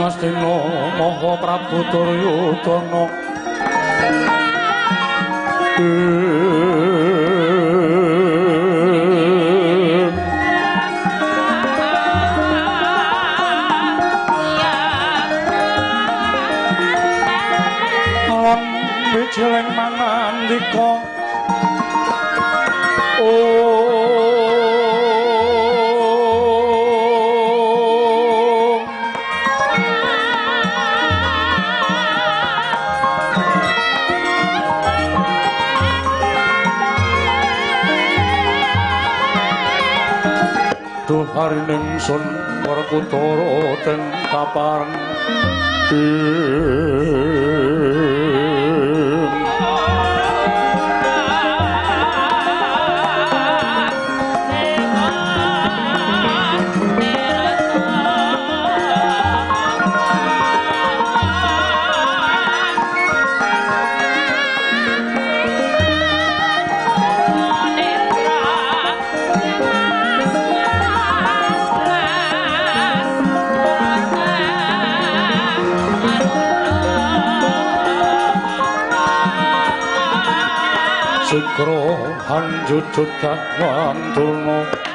Astina Maha Prabu Duryudana lan wijeleng mangandika Harining sun Werkudara ten kapareng Sikro hanjujut Dagwandurna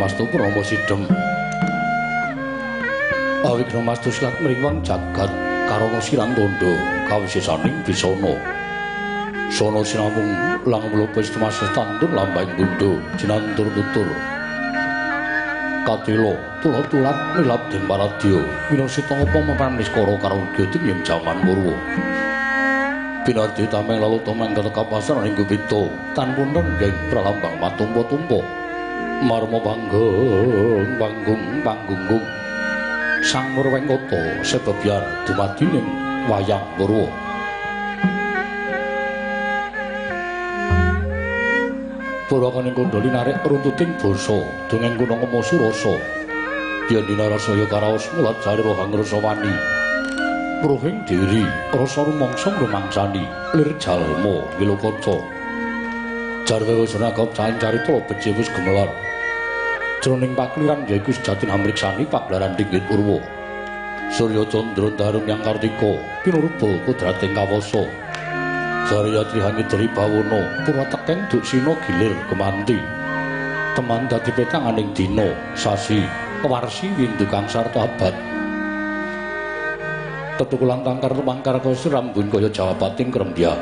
Mastu Prama Sidhem Awigna Mastu Silat mriwang jagat karana Sirantandha kawisesaning Bisana Sono sinamung langmula Pustumas Tandur lambang Bundha jinantur tutur Katila tulat-tulat nilap den paradya winasita ngapa mapan niskara karo Gyoding ing jaman Purwa Pinardi tameng lalu tomeng ketekapasan ing Gupita tanpa nenggeng pralambang matumpa-tumpa Marma panggung Sang Murwengkata sebebyar dumadining wayang Purwa Purwakaning kondhali narik runtuting basa dongeng gunung Surasa yen dinarasaya karaos mulat jari rohang rasawani Pruhing diri rasa rumangsa rumangsani lir jalma wilokaca jarwa senakap caing carita becik wis gemelar jroning pakliran yaiku sejati amriksani pagelaran Dinggit Purwa Surya Candra Darung Yang Kartika pinuruba kodrating kawasa Saryatri Hangidri Bawana Purwatekeng Duksina gilir kemanti teman dadi petanganing dina sasi warsi windu kang sarta abad tetukulan tangkar pangkar kaya rambun kaya Jawapating Krembyah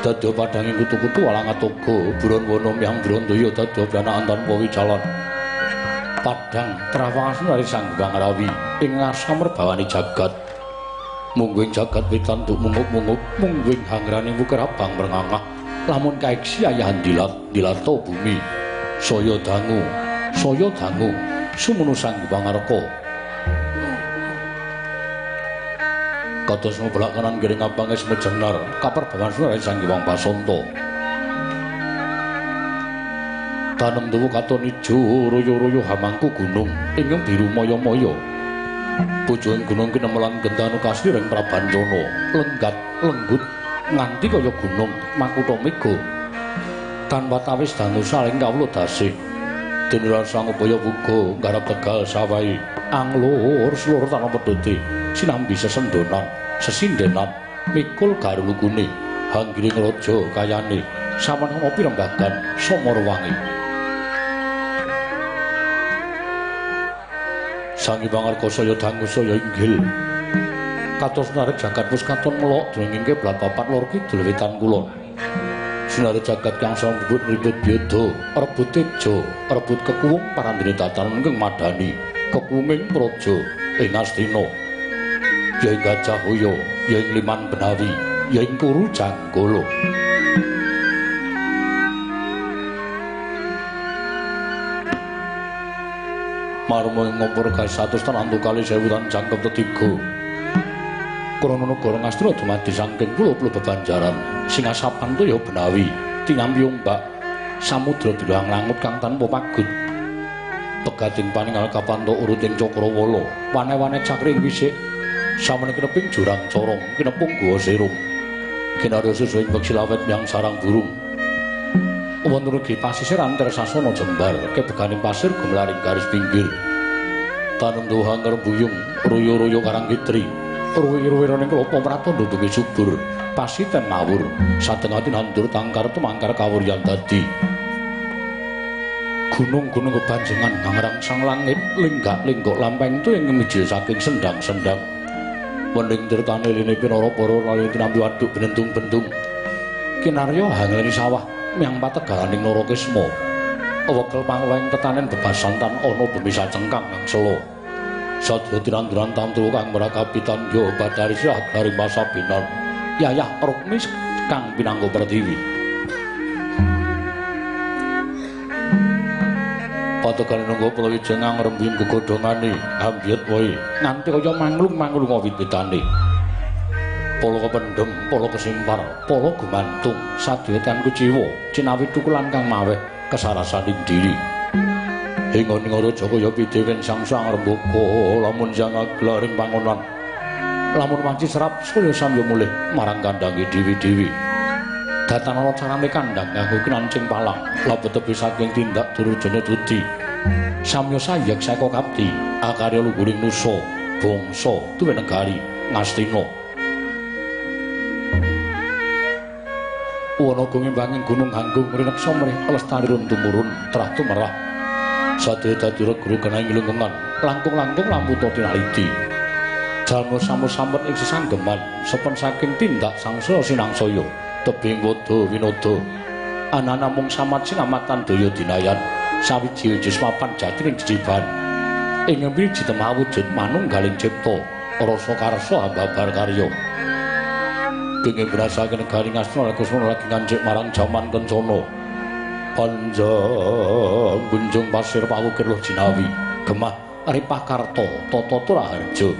dadya padhanging kutu-kutu Walangatoga buron wana miyang Brandaya dadya pranaan tanpa wicalan padhang trawangasan dari Sang Hyang Rawi ing ngasamerbawani jagat mungguing jagat pitantuk mungup-mungup mungguing hangraning wukerabang mrengangah lamun kaeksi ayahan dilata bumi saya dangu sumunu Sang Hyang Arka kados ngeblak kanan giring apange semejenar kaperbawan sunare Sang Hyang Pasanta tanem tuwu katon ijo royo-royo hamangku gunung ingkang biru maya-maya pucuking gunung kinemelan gentanu kasring Prabancana lenggat lenggut nganti kaya gunung Makutha Mega tanpa tawis dangu saling kawula dasih dene sang upaya buga garap tegal sawahi anglur seluruh tanah pedhote sinambi sesendonan sesindenan mikul garulukune hanggiring raja kayane samanana pirembagan Samarwangi Sang Hyang Arka saya dangu saya inggil kados narik jagat wis katon melok denging kiblat papat lor kidul wetan kulon sinare jagat kang sambut ribut byodo rebut tejo rebut kekuwung parandene tatan ingkang madani kekuwunging praja ing Astina ya ing Gajah Hoya ya ing Liman Benawi ya ing Kuru Janggala marmo ing ngompor kae 100 tan antuk kali 1000 tan jangkep tetiga Krana negara Ngastina dumadi saking pulo-pulo bebanjaran Singasapan toya Benawi tinyambiyung mbak samudra bilang langut kang tanpa pagut pegading paningal kapanto uruting Cakrawala wane-wane cakring wisik samene kineping jurang corong kinepung guwa serum kinarya susuing beksi lawet yang sarang burung wonten ugi pasisir antar sasana jembar kebeganing pasir gumlaring garis pinggir tanentuhan ngerbuyung royo-royo karang kitri ruwi-ruwiraning klopo pratandha dugi subur pasiten mawur satengah tinandur tangkar tumangkar kawuryan dadi gunung-gunung kebanjengan ngangrangsang langit linggak-linggok lampeng tu yang ngemijil saking sendang-sendang mending tirtane lini pinara para lalu tinampi waduk benentung-bentung kinarya hangleni sawah miang pategalaning Narakisma wekel panguleng tetanen bebasan tan ana bumi sacengkang nang selo sadya tinanduran tamtu kang merakapitan yo badari sirah dari masa binan yayah rukmi kang pinanggo pertiwi pategan nunggu pelawijeng ngrembing gegodhongane ambyet wae nganti kaya manglung-manglung wit-witane polo kependhem polo kesimpar polo gumantung sadya tan kuciwa cinawi tukulan kang maweh kesarasaning diri Ingon ngoro Joko ya pidewen sangsang rembuka lamun jang aglaring pangonan lamun wanci serap saya samya mulih marang kandange dewi-dewi datan ana carane kandhang nganggo kinancing palang labet tepi saking tindak durjana tudi samya sayek saka kapti akarya luhuring nusa bangsa duwe negari Ngastina wana gumembanging gunung Hanggung rineksa mrih lestari tumurun trah tumerah sadaya dadi guru kenaing lungkungan langkung-langkung lamputa tinaliti jalma samus-samet ing sesanggeman sepen saking tindak sangsaya sinangsaya tebing wada winada ana namung samat sinamatan daya dinayan sawiji-wiji papan jatining jejiban ing mriji temah wujud manunggaling cipta rasa karsa ambabar karya kenging berasake negari Ngastina lagi ngancik marang jaman kencana panjang gunjung pasir pawukir loh jinawi gemah Ripakarta Tata Turaharja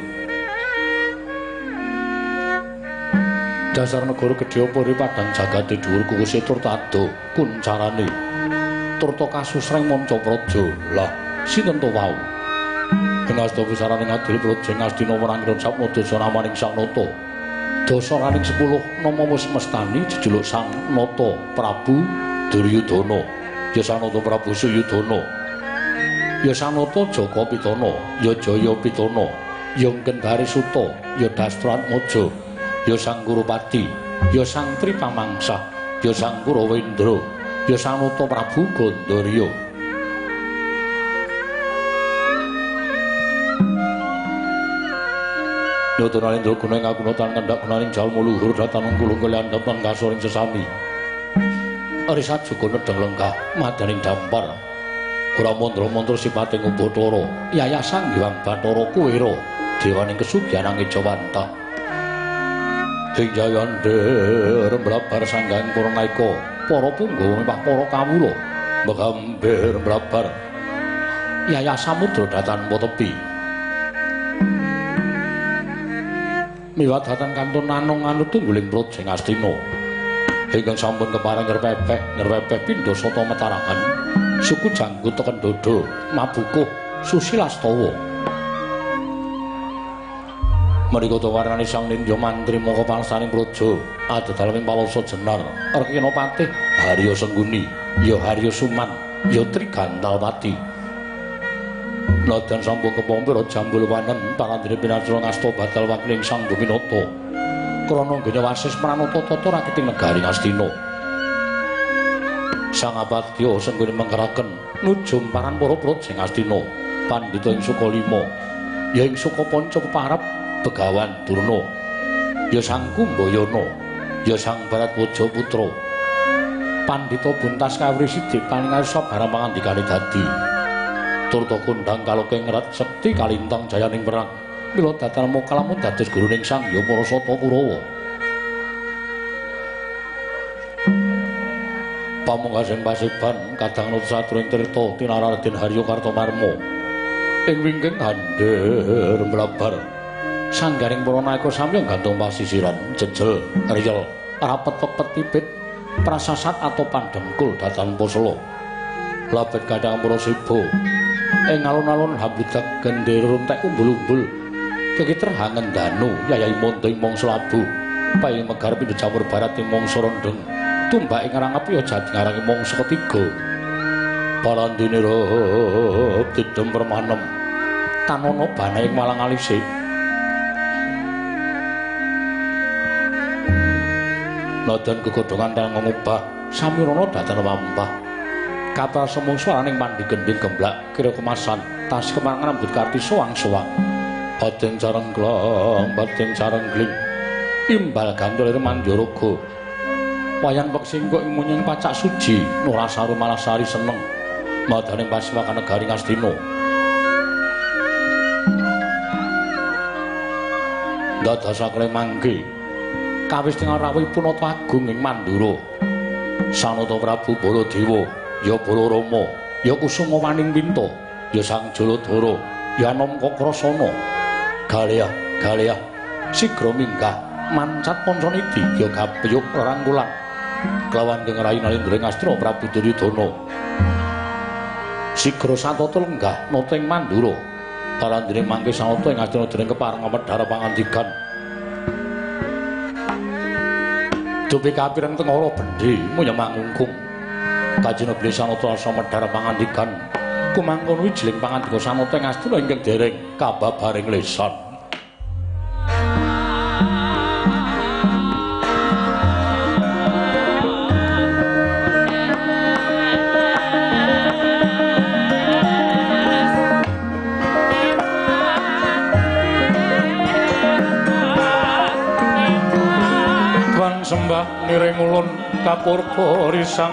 dasar negara gedhe apa ri padang jagate dhuwur kukuse Turtado kuncarane turta kasusreng Mancapraja lah sinten to wau Genasta pusarane ngadil projeng Ngastina wenangipun sapnodasa namaning Sang Nata dasaraning 10 nama wis mestani jejuluk Sang Nata Prabu Duryudana ya Sang Nata Prabu Suyudana ya Sang Nata Jaka Pitana ya Jaya Pitana ya Gendari Suta ya Dastratmaja ya Sang Kurupati ya Sang Tripamangsah ya Sang Kurawendra ya Sang Nata Prabu Gandarya Nata Narendra guna ngaguna tan kendhak gunaning jalma luhur datan kulung kaliyan datan kasoring sesami Risat juga nedeng lengkah madaning dampar ora mantra-mantra sipating Ubatara yayasan Hyang Bathara Kuwira dewaning kesugihan Angejawanta ing jayande rembrabar sanggang para naika para punggawa mimpah para kawula mbegamber rembrabar yayah samudra datan tepi miwat datan kantun nanung anu tungguling projeng Ngastina ingkang sampun kepareng ngerpepek pindha sata metarakan suku janggut teken dodo mabukuh susilastawa mrikata warnane Sang Nindya mantri maka palsaning praja adedalem palasa jenar Rekena Patih Harya Sengguni ya Harya Suman ya Trigantalpati nadan sampun kepompira jambul wanen parandene pinasra ngasta batal wakiling Sang Buminata krana genya wasis pranata tata rakiting negari Ngastina Sang Abadya Sengguni mengkeraken nujum paran para projeng Ngastina pandhita ing Sukalima ya ing Sukapanca peparep Begawan Durna ya Sang Kumbayana ya Sang Baratwaja putra pandhita buntas kawri sidik paningarsa barang pangandikane dadi turta kondhang kalokeng rat sekti kalintang jayaning perang mila datal moka lamun dados guruning Sang Hyang Parasata Kurawa pamungkasing pasiban kadang nutu satruing tirta tinara Raden Harya Kartamarma ing wingking handher mlabar sanggaring para naeka samya gantung pasisiran jejel riyel rapet pepet pipit prasasat atau pandengkul datan poslo labet kadang para sibo ing alun-alun hambudak gendera runtek umbul-umbul kekiter hangen danu yayai mondo ing mangsa labu paing megar pindho jamur barat ing mangsa rendeng tumbak ing ngarang api jati ngarang ing mangsa ketiga palandine rob didem permanem tanono bana ing malang alise nadan kegodhongan kang ngubah samirana datan wampah kapal semung swaraning mandi gending gemblak kira kemasan tas kemangan rambut karti soang-soang badeng careng gling imbal gandul mandoroga wayang peksing kok munyeng pacak suji Nurasari Malasari seneng madaning pasiwakan negari Ngastina dadasakle mangke kawis teng rawuh punata agung ing Mandura Sanata Prabu Baladewa ya Balarama ya Kusuma Waning Winta ya Sang Jaladara ya Anom Kakrasana Galeah sigra minggah mancat Pancanidi ya Gapyuk rerangkulan kelawan Kang Rai Nalendra Ngastra Prabu Duryudana sigra satata lenggah nata ing Mandura parandene mangke sanata ing Astina dening kepareng Medhara pangandikan dupi kapireng tengara bendhe munyem mangungkung kajena beli sanata asa Medhara pangandikan kumangkon wijiling pangandika sanata ing Astina ingkang dereng kababaring lesan sembah niring ulun kapurba risang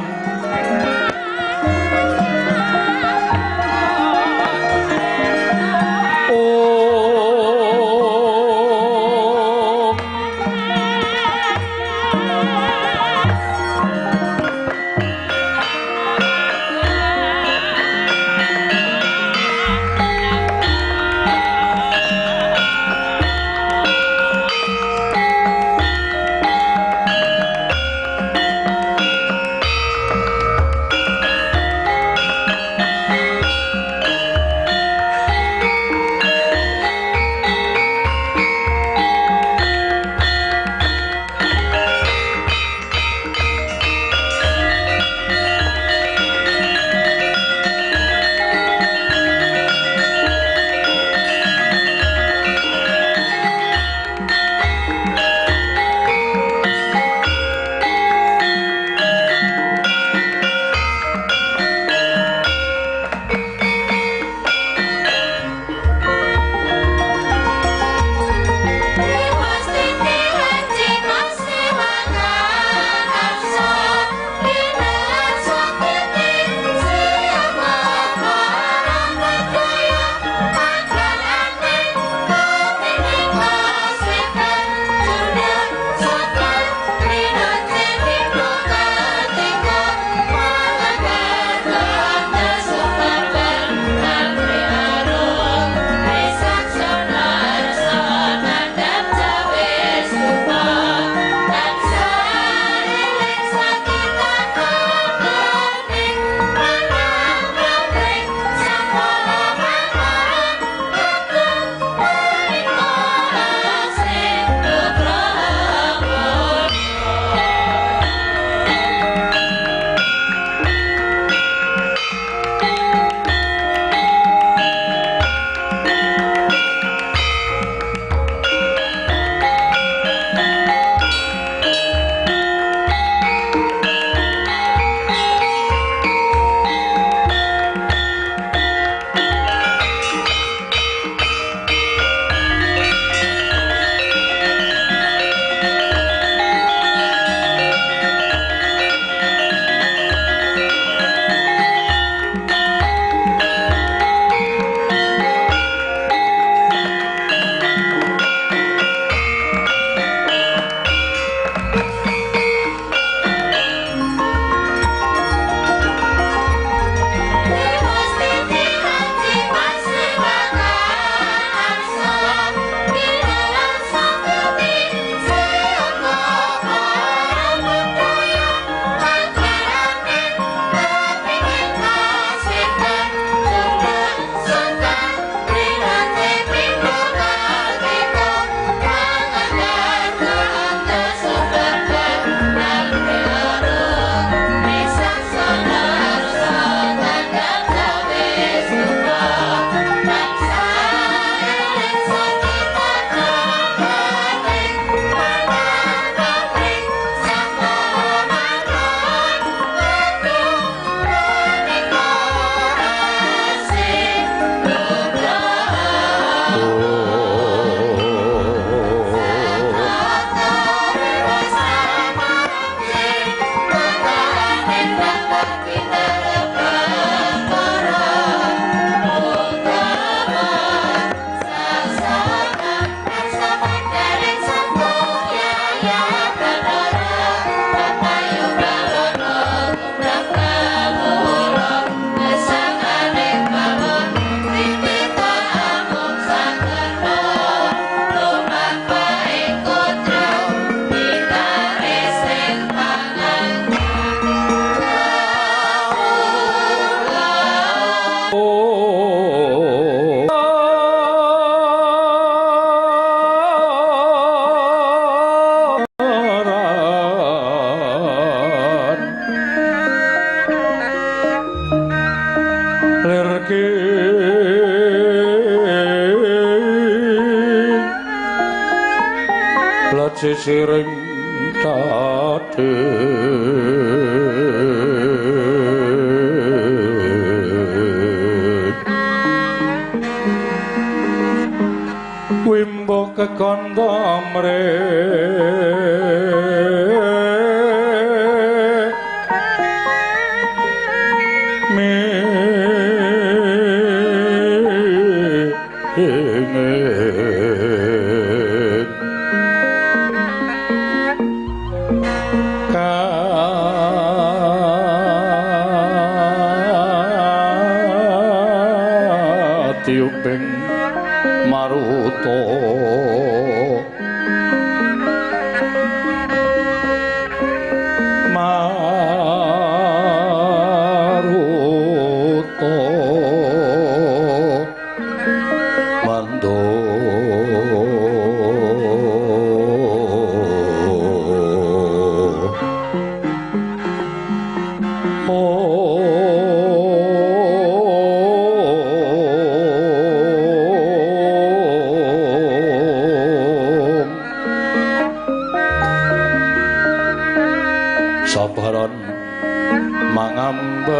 margi leci siring tade wimbo kekondom re tiuping maruto mando sabaran mangambar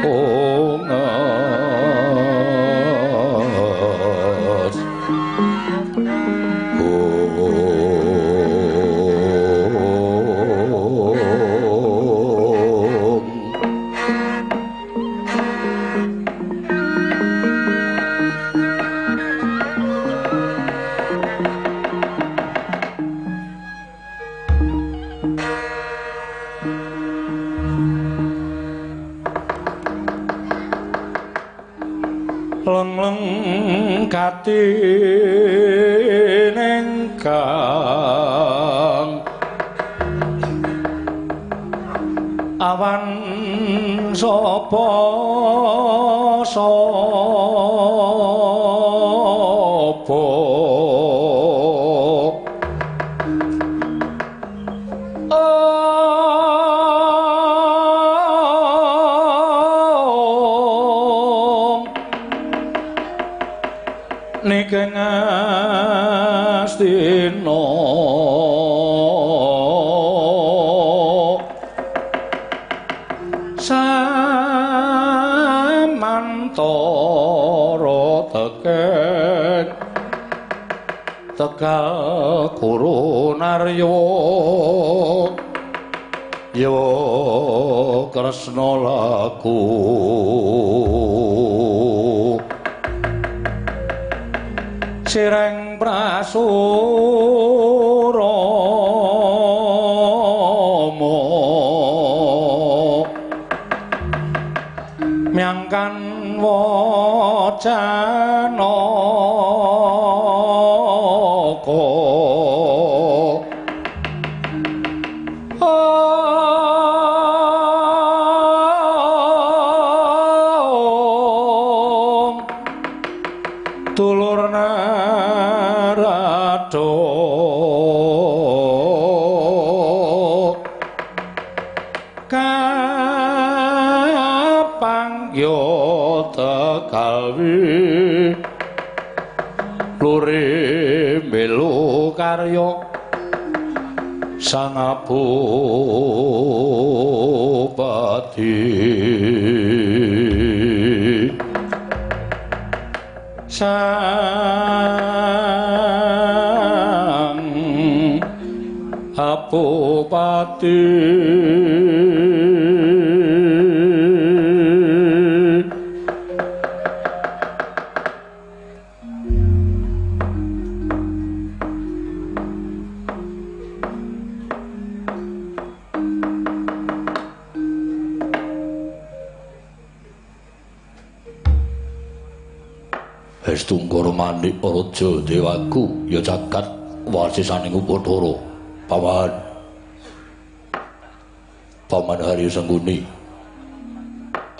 ongas leng-leng katineng kang awan sapa nikeng astina samantara tekek tegal guru narya ya kresna laku sireng prasurama miangkan wacanaka tulur narada kapangya tegalwi lure melu karya sang Abupati sang Abupati Estunggara Manik Raja Dewaku ya jagat wasisaning Upadara Paman Harya Sengguni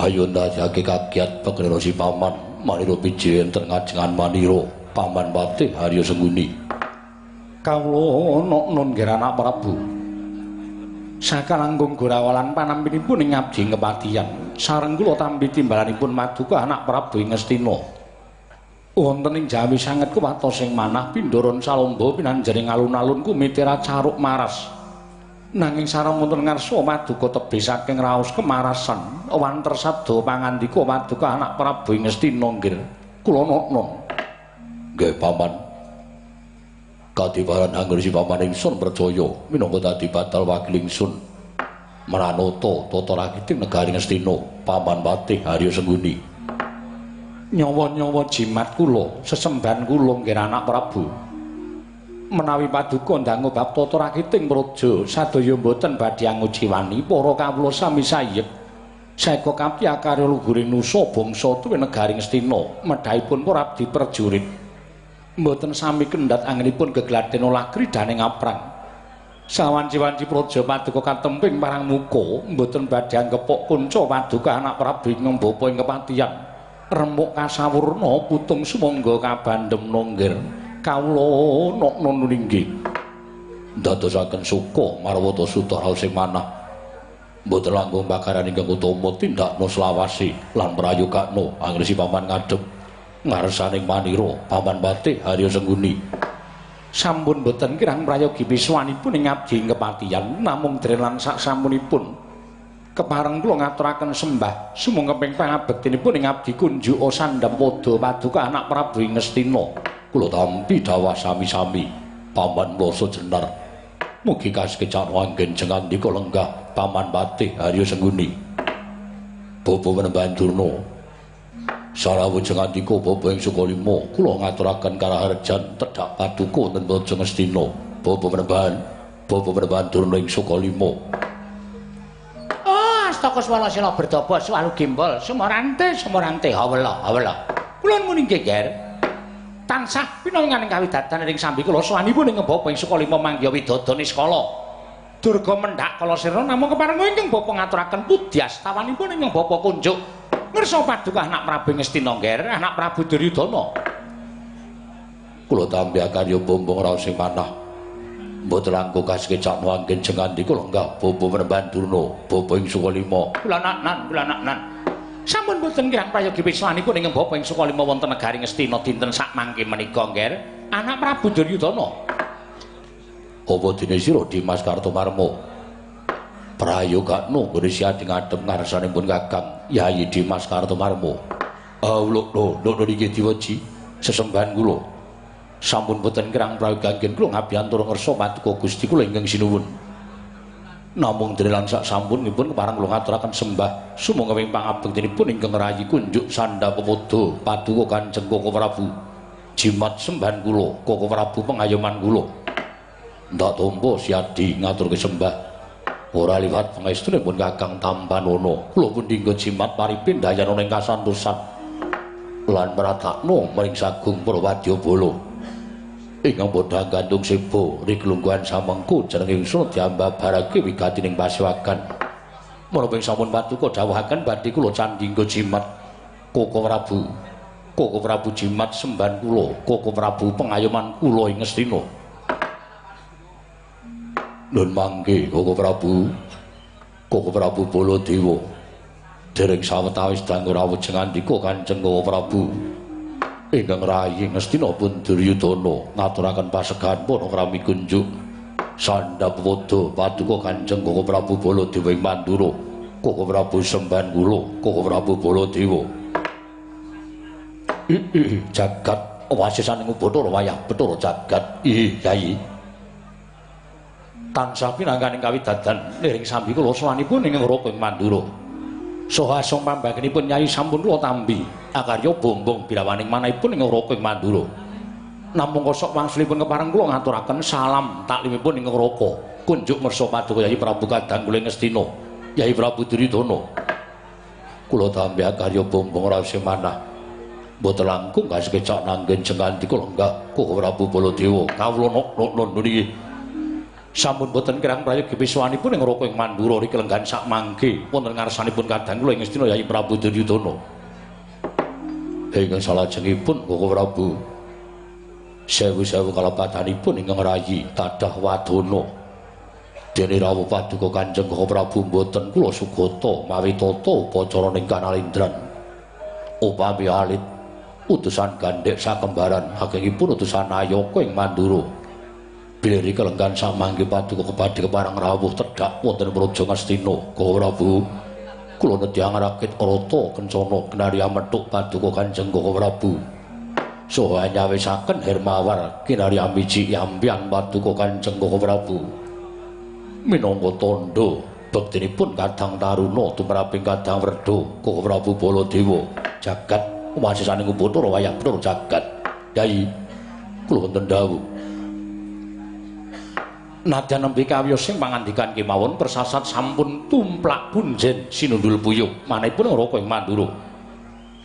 ayo ndadekake kagiat pegara si Paman Manira piji enten ngajengan Manira Paman Patih Harya Sengguni kawula nun nggih anak Prabu Sakalangkung Gorawalan panampinipun ing abdi kepatihan sareng kula tampi timbalanipun Maduka anak Prabu ing Ngastina. Wonten ing Jawi sanget kuwatos ing manah Pindoron Salomba pinanjering alun-alun kumitira caruk maras. Nanging sareng wonten ngarsa Maduka tebih saking raos kemarasan wanter sabda pangandika Maduka anak Prabu ing Ngastina nggih. Kula non. Nggih paman. Kadiparan anggere paman ingsun percaya minangka dadi batal wakil ingsun Maranata tata rakiting negari Ngastina paman Patih Harya Sengguni. Nyawa-nyawa jimat kula sesembahan kula nggih anak Prabu. Menawi Paduka ndangu bab tata rakiting praja sadaya boten badhe angujiwani para kawula sami sayek. Saeka kapiyakare luhuring nusa bangsa tuwin negari Ngastina medhahipun para abdi prajurit. Mboten sami kendhat anginipun gegladen olah kridane ngaprang. Sawanci-wanci praja Paduka katemping parang muka mboten badhe anggepok kunca Paduka anak Prabu ing bapa ing kepatihan. Remuk kasawurna putung sumangga kabandhem nonggir. Kawula nok nuninggih. Dadosaken suka marwata sutara sing manah. Mboten langkung bakaran ingkang utama tindakna selawase lan prayogakna angresi paman ngadhep. Ngarsaning manira paman Patih Harya Sengguni sampun boten kirang prayogi piswanipun ing abdi kepatihan namung drelan sak sampunipun kepareng kula ngaturaken sembah sumangga pangabektinipun ing abdi kunjuk Sandhapada Paduka anak Prabu ing Ngastina kula tampi dawah sami-sami paman mlasa jenar mugi kasekecak anggen jengandika lenggah paman Patih Harya Sengguni Bapa Panembahan Durna sarawujeng andika bapa ing Sukalima kula ngaturaken karaharjan tedhak Paduka wonten Praja Ngastina bapa Panembahan Durna ing Sukalima. Oh astaka swala sila bertobo swalu gimbal sumorante hawala kula muni nggih ger tansah pinanganing kawidadan ing sambi kula sawanipun ing bapa ing Sukalima mangya widodone skala durga mendhak kala sira namung keparenga ingkang bapa ngaturaken pudyastawanipun ing bapa kunjuk ngersa Paduka anak Prabu Ngastina ngger anak Prabu Duryudana kula tampi karya bombong raos sing manah mboten langkung kasekecak anggen jengandika lenggah bapa Panembahan Durna bapa ing Sukalima kula nan sampun boten kirang prayogi piswanipun ing bapa ing Sukalima wonten negari Ngastina dinten sak mangke menika ngger anak Prabu Duryudana apa dene sira Dimas Kartomarma prayogakno nggone siading adhem ngarsanipun Kakang Yayi Dimas Kartomarma. Lho niki diweji sesembahan kula. Sampun boten kirang prayogi anggen kula ngabiyantura ngersa Paduka Gusti kula ingkang sinuwun. Namung drelan sak sampunipun kepareng kula ngaturaken sembah sumangga ing pangabektinipun ingkang rayi kunjuk Sandhapada Paduka Kanjeng Koko Prabu. Jimat sembahan kula Koko Prabu pengayoman kula. Ndak tampa siadi ngaturke sembah ora liwat pangestunipun Kakang Tambanana kula pundhingga jimat paripindhayan ing kasantosan lan mratakna maring sagung para wadyabala ingkang bodha gantung seba riklungguhan samengko jeneng ingsun diambabarake wigatining pasewakan menapa sampun Paduka dawuhaken badhe kula candhingga jimat Koko Prabu jimat sembahan kula Koko Prabu pengayoman kula ing Ngastina. Nun mangke Koko Prabu Baladewa dereng sawetawis dangu rawujeng andika Kanjeng Koko Prabu ingkang rayi Ngastina pun Duryudana ngaturaken pasegahan para krami kunjuk Sandhapada Paduka Kanjeng Koko Prabu Baladewa ing Mandura Koko Prabu sembahan kula Koko Prabu Baladewa jagat wasisaning Bathara wayah Bathara jagat Yayi tansah pinangganing kawidadan liring sambi kula sawanipun ing Raka ing Mandura. Saha asong pambagenipun Nyai sampun kula tampi akarya bombong birawaning manahipun ing Raka ing Mandura. Namung kosok wangsulipun kepareng kula ngaturaken salam taklimipun ing Raka. Kunjuk ngersa Paduka Yayi Prabu Kadang kula Ngastina, Yayi Prabu Duryudana. Kula tampi akarya bombong raos sing manah. Mboten langkung kasekecak nanggen jengandika lenggah Koko Prabu Baladewa. Kawula nok niki sampun boten kirang prayogi piswanipun ing Raka ing Mandura riki lenggan sak mangke wonten ngarsanipun Kadang kula ing Ngastina Yayi Prabu Duryudana. Ingkang salajengipun Koko Prabu sewu-sewu kalapatanipun ingkang rayi tadah wadana Dene rawuh paduka Kanjeng Prabu mboten kula sugata mawi tata upacara ning Kanalindran. Upami alit utusan gandhek sakembaran agengipun utusan Ayaka ing Mandura. Bilih kelenggan samangke paduka kepadhe keparang rawuh tedhak wonten Praja Ngastina. Prabu kula nedyang rakit rata kencana kenari amethuk paduka Kanjeng Prabu. Saha nyawisaken Hermawar kinari amiji yampian paduka Kanjeng Prabu. Minangka tandha bektinipun Kadang Taruna tumraping Kadang Werda Prabu Baladewa jagat wasisaning Bathara wayah Bathara jagat. Yai kula wonten dawuh. Nadyan nembe kawiyosing pangandikan kemawon persasat sampun tumplak punjen sinundul puyuh manahipun ngraka ing Mandura.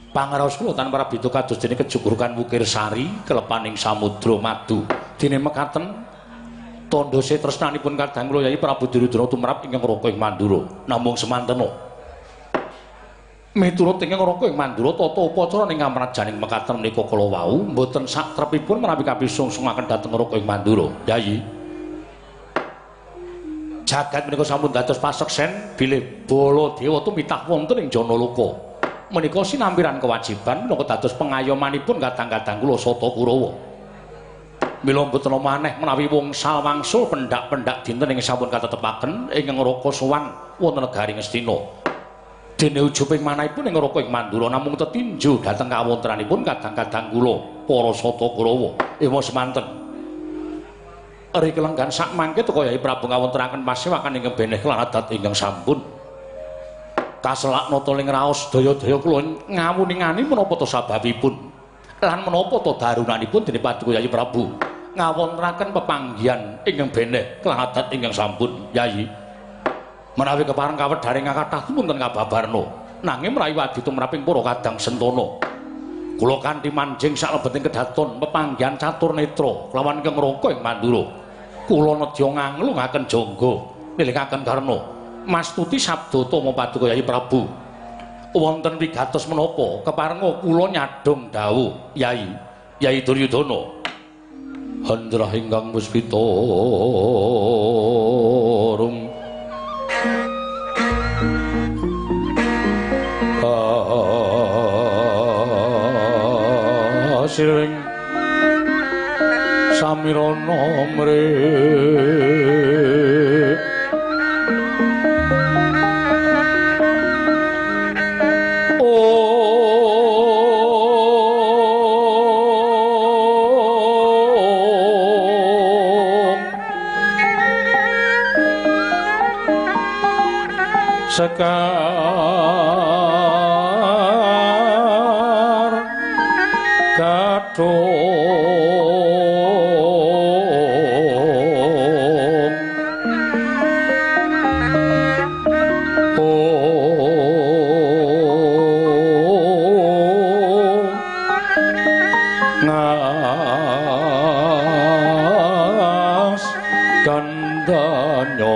Pangraos kula tanpa rabita kados dene kejugurukan Wukir Sari kelepaning Samudra Madu. Dene mekaten tandha setresnanipun Kadang kula Yai Prabu Duryudana tumrap ingkang ngraka ing Mandura. Namung semantena miturut ingkang ngraka ing Mandura tata upacara ing kamrajaning mekaten menika kala wau mboten satrepipun menawi kapisungssungaken dhateng ngraka ing Mandura. Yai jagat menika sampun dados paseksen bilih Baladewa tumitah wonten ing Janaloka. Menika sinampiran kewajiban menika dados pengayomanipun kadang-kadang kula Sata Kurawa. Mila mboten maneh menawi wangsul wangsul pendak-pendak dinten ing sampun katetepaken ing ngraka sowan wonten negari Ngastina. Dene ujuping manahipun ing ngraka ing Mandura namung tetinju dhateng kawontenanipun kadang-kadang kula para Sata Kurawa. Ewa semanten. Eri kelenggan sak mangke teka Yai Prabu ngawontenaken pasewakan ingkang beneh keladat ingkang sampun kaselak nata ing raos daya-daya kula ngawuningani menapa to sababipun lan menapa to darunanipun dene paduka Yai Prabu ngawontenaken pepanggihan ingkang beneh keladat ingkang sampun. Yai menawi kepareng kawedharing kathah wonten kababarna nanging mrawi wadi tumraping para Kadang Sentana kula kanthi manjing saklebeting kedaton pepanggihan catur netra kelawan ingkang ngraka ing Mandura. Kula nedya nganglungaken jangga nilingaken karna mastuti sabda tama paduka Yai Prabu. Wonten wigatos menapa keparenga kula nyadhong dawuh Yai Duryudana. Handrah ingkang puspita rum siring samirana mrih sekar kathung ngas gandanya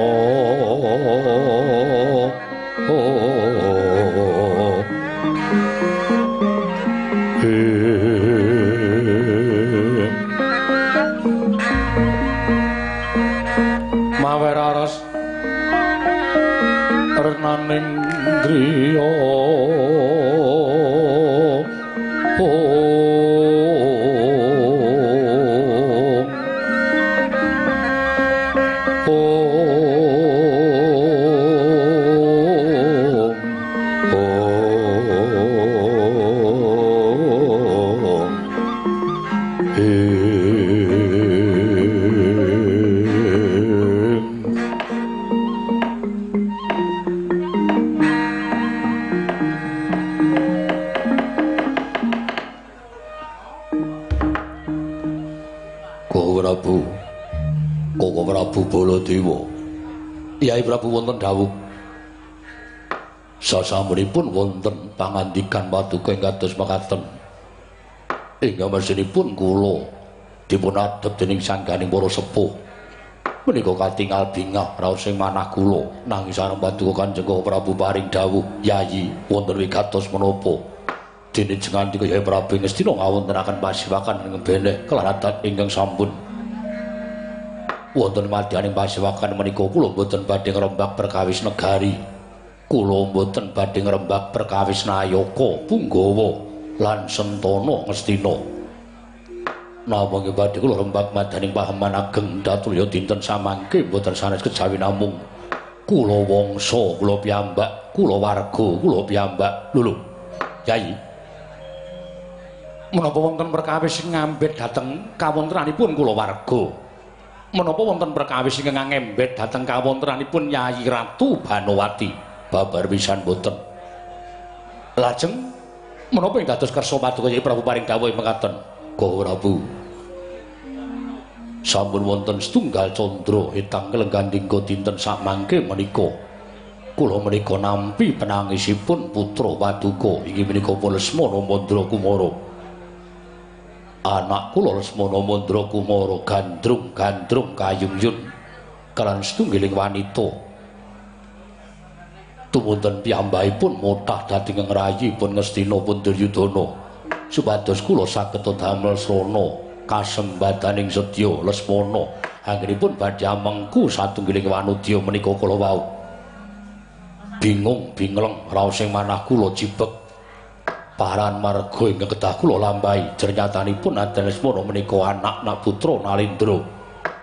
maweraras renaning driya Prabu Baladewa. Yai Prabu wonten dawuh. Sasampunipun wonten pangandikan paduka ing kados mekaten. Inggih mesinipun kula dipun adhep dening sangganing para sepuh. Menika katingal bingah raos sing manah kula nanging sareng paduka Kanjeng Prabu paring dawuh, Yayi wonten wigatos menapa? Dene jengandika Yai Prabu Ngastina ngawontenaken pasiwakan ing beneh kelaradan ingkang sampun. wonten madyaning pasewakan menika kula boten badhe ngrembak perkawis negari. Kula boten badhe ngrembak perkawis Nayaka, Punggawa lan Sentana Ngastina. Namung badhe kula rembak madyaning pahaman ageng datulya dinten samangke boten sanes kejawi namung kula wangsa kula piyambak, kula warga kula piyambak. Lho, Kyai. Menapa wonten perkawis ngambet dhateng kawontenanipun kula warga? Menapa wonten perkawis ingkang ngembet dhateng kawontenanipun Nyai Ratu Banowati? Babar pisan boten. Lajeng menapa ing dados kersa paduka Nyai Prabu paring dawuh mekaten? Gusti Prabu. Sampun wonten setunggal candra hitang kelenggandingga dinten sakmangke menika. Kula menika nampi penangisipun putra paduka inggih menika Lesmana Mandra Kumara. Anak kula Lesmana Mandra Kumara gandrung-gandrung kayuyun kalan setunggiling wanita. Tumunten piyambakipun mutah dadi ngrayipun Ngastina pun Duryudana supados kula saged damel srana kasembadaning sedya Lesmana anggenipun badhe amengku satunggiling wanudya menika kula wau. Bingung bingleng raos ing manah kula jibeg. Paran marga ingkang kedah kula lampahi jernyatanipun Aden Lesmana menika anak putra Nalindra.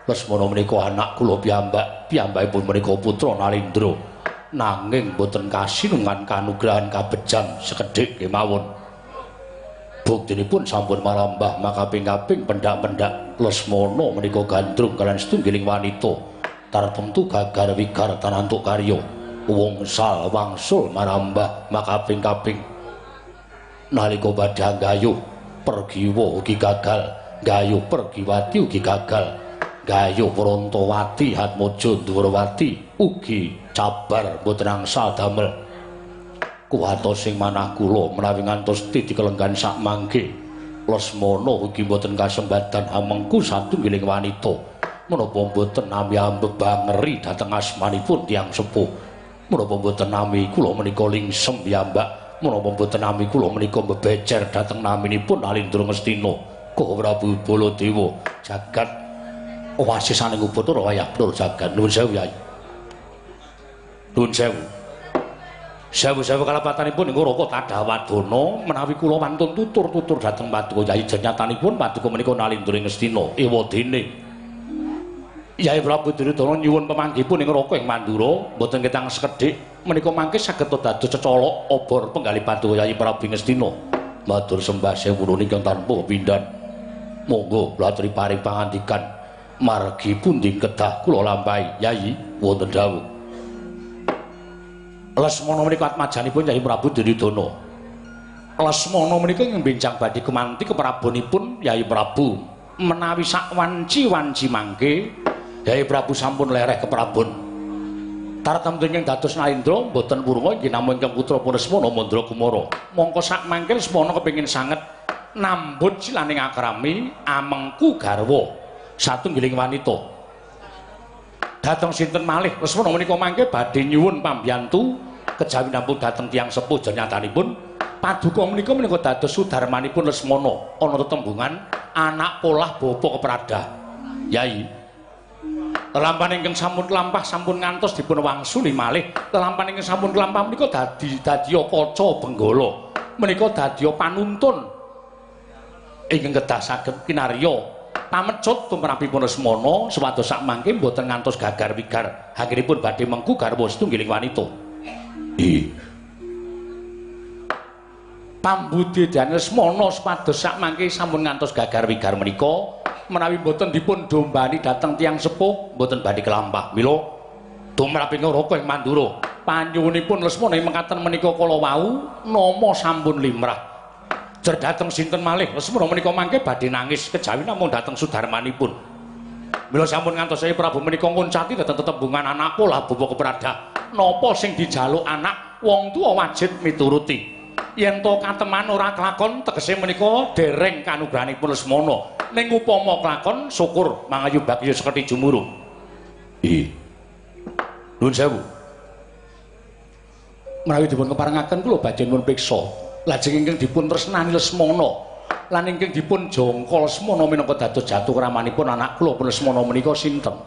Lesmana menika anak kula piyambak, piyambakipun menika putra Nalindra. Nanging boten kasinungan kanugrahan kabejan sekedhik kemawon. Buktinipun sampun marambah makaping-kaping pendak-pendak Lesmana menika gandrung kaliyan setunggiling wanita. Tartemtu gagar wigar tanantuk karya. Wungsal wangsul marambah makaping-kaping. Nalika badhe anggayuh pergiwa ugi gagal, gayuh pergiwati ugi gagal, gayuh Wrantawati Hatmaja Dwarawati ugi cabar boten angsal damel. Kuwatos sing manah kula menawi ngantos dikelenggan sakmangke Lesmana ugi boten kasembadan amengku satunggiling wanita. Menapa boten nami ambebangeri dhateng asmanipun tiyang sepuh. Menapa boten nami kula menika lingsem piyambak. Menapa boten nami kula menika bebecer dhateng naminipun Alindra Ngastina. Gusti Prabu Baladewa jagat wasisaning Upacara wayah plur jagat. Nuwun sewu Yai. Nuwun sewu. Sewu-sewu kalapatanipun ing Raka Tadawadana menawi kula wantun tutur-tutur dhateng paduka Yai jernyatanipun paduka menika Nalindra Ngastina ewadene Yai Prabu Duryudana nyuwun pamanggihipun ing Raka ing Mandura boten ketang sekedhik menika mangke saged dados cecolok obor penggalih paduka Yai Prabu Ngastina. Matur sembah sewu ingkang tanpa pindhan. Monggo latri paring pangandikan margi pundi kedah kula lampahi Yai wonten dawuh. Lesmana menika atmajanipun Yai Prabu Duryudana. Lesmana menika ngbenjang badhe kemanti keprabonipun Yai Prabu menawi sak wanci-wanci mangke Yai Prabu sampun lereh keprabon. Tartemtu ingkang dados Nalindra boten purunga inggih namung ingkang putra Lesmana Mandra Kumara. Mongko sak mangke Lesmana kepengin sanget nambut silaning akrami amengku garwa satunggiling wanita. Dhateng sinten malih Lesmana menika mangke badhe nyuwun pambiyantu kejawi namung dhateng tiyang sepuh jernyatanipun paduka menika dados sudarmanipun Lesmana ana tetembungan anak polah bapa kepradah. Yai lelampahan ingkang sampun kelampah sampun ngantos dipun wangsuli malih. Lelampahan ingkang sampun kelampah menika dadi kaca benggala. Menika dadi panuntun ingkang kedah saged kinarya pamecut tumrapipun Lesmana supados sakmangke boten ngantos gagar wigar anggenipun badhe mengku garwa setunggiling wanita. Pambudidayane Lesmana supados sakmangke sampun ngantos gagar wigar menika menawi boten dipun dombani dhateng tiyang sepuh boten badhe kelampah. Mila tumraping Raka ing Mandura panyuwunipun Lesmana mekaten menika kala wau nama sampun limrah. Jer dhateng sinten malih Lesmana menika mangke badhe nangis kejawi namung dhateng sudarmanipun. Mila sampun ngantos Yai Prabu menika ngoncati dhateng tetembungan anak polah bapa kepradah. Napa sing dijaluk anak wong tuwa wajib mituruti. Yen to kateman ora kelakon tegese menika dereng kanugrahanipun Lesmana. Ning upama kelakon syukur mangayu bagya sekerti jumuru. Nuwun sewu. Menawi dipun keparengaken kula badhe nuwun priksa. Lajeng ingkang dipun tresnani Lesmana lan ingkang dipun jangka Lesmana minangka dados jatuh kramanipun anak kula Lesmana menika sinten?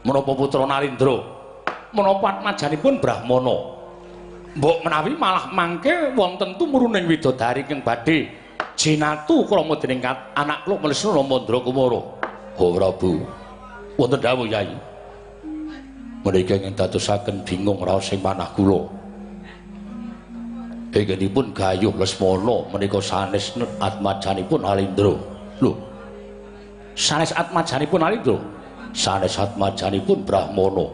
menapa putra Narendra menapa atmajanipun Brahmana mbok menawi malah mangke wonten tumurun ing widodari ingkang badhe jinatu krama dening anak kula Lesna Mandra Kumara. Oh Prabu, wonten dawuh Yai. Menika ingkang dadosaken bingung raos ing manah kula. Ingkangipun gayuh Lesmana menika sanes atmajanipun Alindra. Lho. Sanes atmajanipun Alindra. Sanes atmajanipun Brahmana.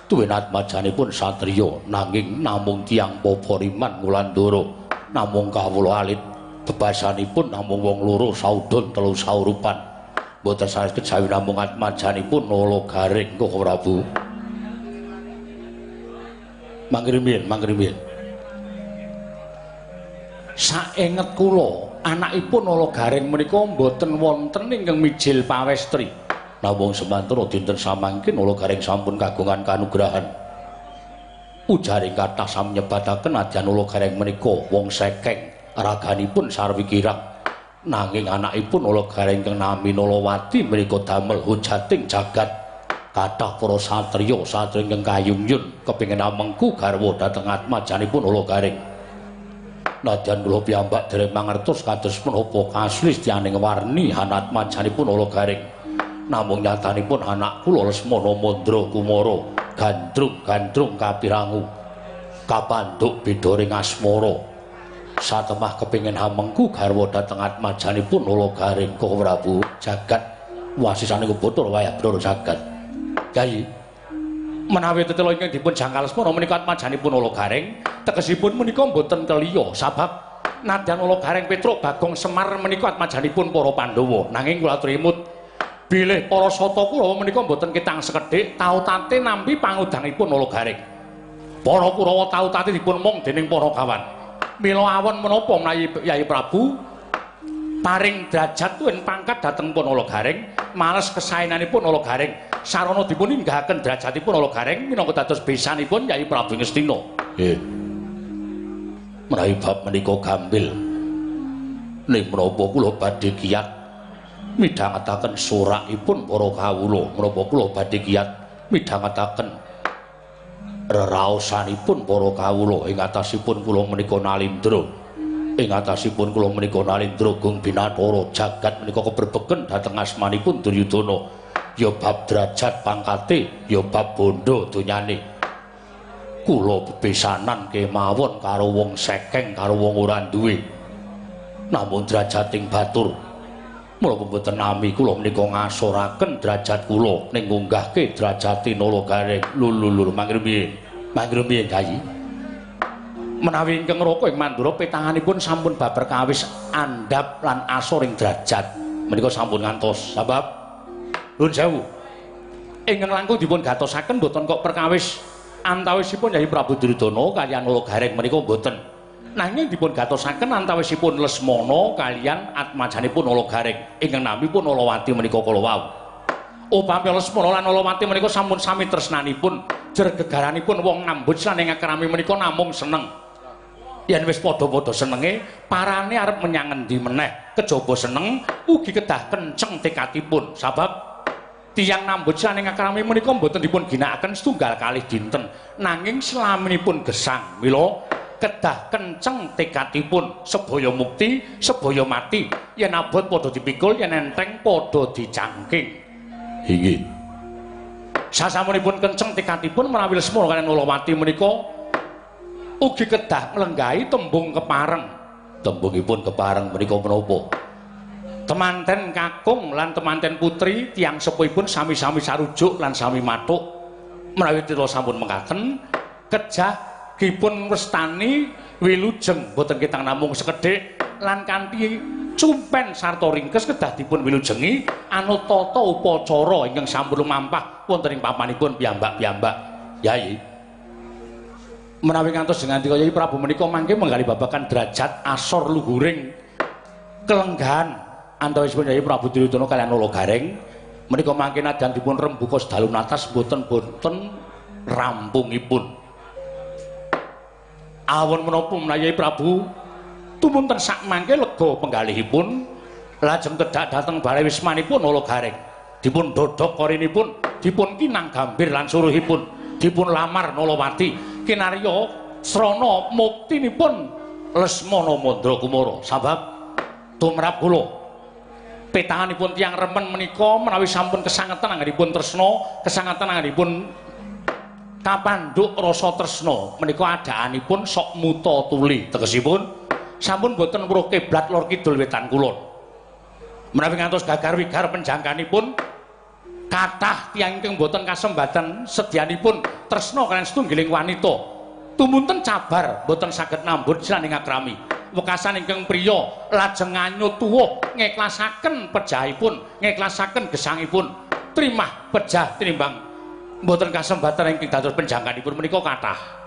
Tuwin atmajanipun satriya nanging namung tiyang Papariman Wulandara. Namung kawula alit bebasanipun namung wong loro saudon telu saurupan. Mboten sanes kejawi namung atmajanipun Nalagaring kok Prabu. Mangrimin. Saenget kula anakipun Nalagaring menika mboten wonten ingkang mijil pawestri. Namung semantara dinten samangkin Nalagaring sampun kagungan kanugrahan. Ujaring kathah samnyebataken adyan Nalagaring menika wong sekeng, raganipun sarwi kirang. Nanging anakipun Nalagaring ingkang nami Nalawati menika damel hujating jagat. Kathah para satriya ingkang kayungyun kepingin amengku garwa dhateng atmajanipun Nalagaring. Nadyan kula piyambak dereng mangertos kados menapa kasulistyaning warni atmajanipun Nalagaring. Namung nyatanipun anak kula Lesmana Mandra Kumara gandrung kapirangu kapandhuk beda ring asmara satemah kepingin hamengku garwa dhateng atmajanipun Nalagaring kok Prabu jagat wasisane Bathara wayah Brara jagat. Kyai menawi tetela ingkang dipun jangkal Lesmana menika atmajanipun Nalagaring tegesipun menika mboten keliya sabab nadyan Nalagaring Petruk Bagong Semar menika atmajanipun para Pandhawa nanging kula trimut bilih para sata kula menika mboten kitang sekedhik tau-tate nampi pangudangipun Nalagaring. Para Kurawa tau-tate dipun mung dening para kawan. Mila awon menapa menawi Yai Prabu paring derajat tuwin pangkat dhateng pun Nalagaring, males kesaenanipun Nalagaring sarana dipun inggahaken derajatipun Nalagaring minangka dados besanipun Yai Prabu Ngastina. Nggih. Menawi bab menika gambil ning menapa kula badhe kiyat midhangetaken surakipun para kawula menapa kula badhe kiyat midhangetaken reraosanipun para kawula ing atasipun kula menika Nalindra ing atasipun kula menika Nalindra Gung Binathara jagat menika keberbeken dhateng asmanipun Duryudana ya bab derajat pangkate ya bab bondo donyane kula bebesanan kemawon karo wong sekeng karo wong ora duwe namung derajating batur. Mula mboten nami kula menika ngasoraken derajat kula ning ngunggahke derajate Nalagaring. Lululur mangrumiyin Kyai. Menawi ingkang ngroko ing Mandura petanganipun sampun babar kawis andhap lan asor ing derajat menika sampun ngantos sebab nuwun sewu. Ingkang langkung dipun gatosaken mboten kok perkawis antawisipun Yai Prabu Duryudana kaliyan Nalagaring menika mboten. Nanging dipun gatosaken antawisipun Lesmana kaliyan atmajanipun Nalagaring ingkang namipun Nalawati menika kala wau. Upami Lesmana lan Nalawati menika sampun sami tresnanipun, jer gegaranipun wong ngambut saning akrami menika namung seneng. Yen wis padha-padha senenge, parane arep menyang endi meneh, kejaba seneng ugi kedah kenceng tekadipun. Sabab tiyang nambut saning akrami menika mboten dipun ginakaken setunggal kalih dinten, nanging slaminipun gesang. Mila kedah kenceng tekadipun sebaya mukti sebaya mati yen abot padha dipikul yen enteng padha dicangking. Inggih. Sasampunipun kenceng tekadipun menawi Lesmana kaliyan Nalawati menika ugi kedah nglenggahi tembung kepareng. Tembungipun kepareng menika menapa? Temanten kakung lan temanten putri tiyang sepuhipun sami-sami sarujuk lan sami matuk menawi tira sampun mekaten kejah dipun westani wilujeng boten kitang namung sekedhik lan kanthi cumpen sarta ringkes kedah dipun wilujengi anut tata upacara ingkang sampun lumampah wonten ing papanipun piyambak-piyambak. Yai menawi ngantos ngandika Yai Prabu menika mangke menggali babagan derajat asor luhuring kelenggahan antawisipun Yai Prabu Duryudana kaliyan Nalagaring menika mangke nadyan dipun rembuka sedalu natas boten rampungipun. Awon menapa menawi Yai Prabu tumunten sak mangke lega penggalihipun lajeng tedhak dhateng balai wismanipun Nalagaring dipun dodhok korinipun dipun kinang gambir lan suruhipun dipun lamar Nalawati kinarya srana muktinipun Lesmana Mandrakumara sabab tumrap kula petanganipun tiyang remen menika menawi sampun kesangetan anggenipun tresna kesangetan anggenipun kapandhuk rasa tresna menika adaanipun sok muta tuli tegesipun sampun boten weruh kiblat lor kidul wetan kulon menawi ngantos gagar wigar penjangkanipun kathah tiyang ingkang boten kasembadan sedyanipun tresna kaliyan setunggiling wanita tumunten cabar boten saged nambut silaning akrami wekasan ingkang priya lajeng anyut tuwuh ngiklasaken pejahipun ngiklasaken gesangipun trimah pejah tinimbang boten kasembatan ingkang dados penjangkanipun menika kathah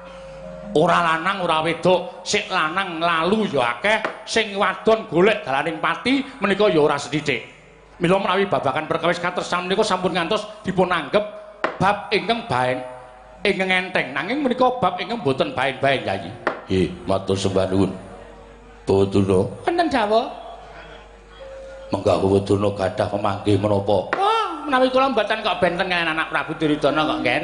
ora lanang ora wedok sik lanang lalu ya akeh sing wadon golek dalaning pati menika ya ora sethithik mila menawi babagan perkawis katresnan menika sampun ngantos dipun anggep bab ingkang baen ingkang enteng nanging menika bab ingkang boten baen-baen Yayi nggih matur sembah nuwun Bawadurna wonten dawuh menggah Bawadurna gadah pemanggih menapa menawi kula mboten kok benten kaliyan anak Prabu Duryudana kok nggih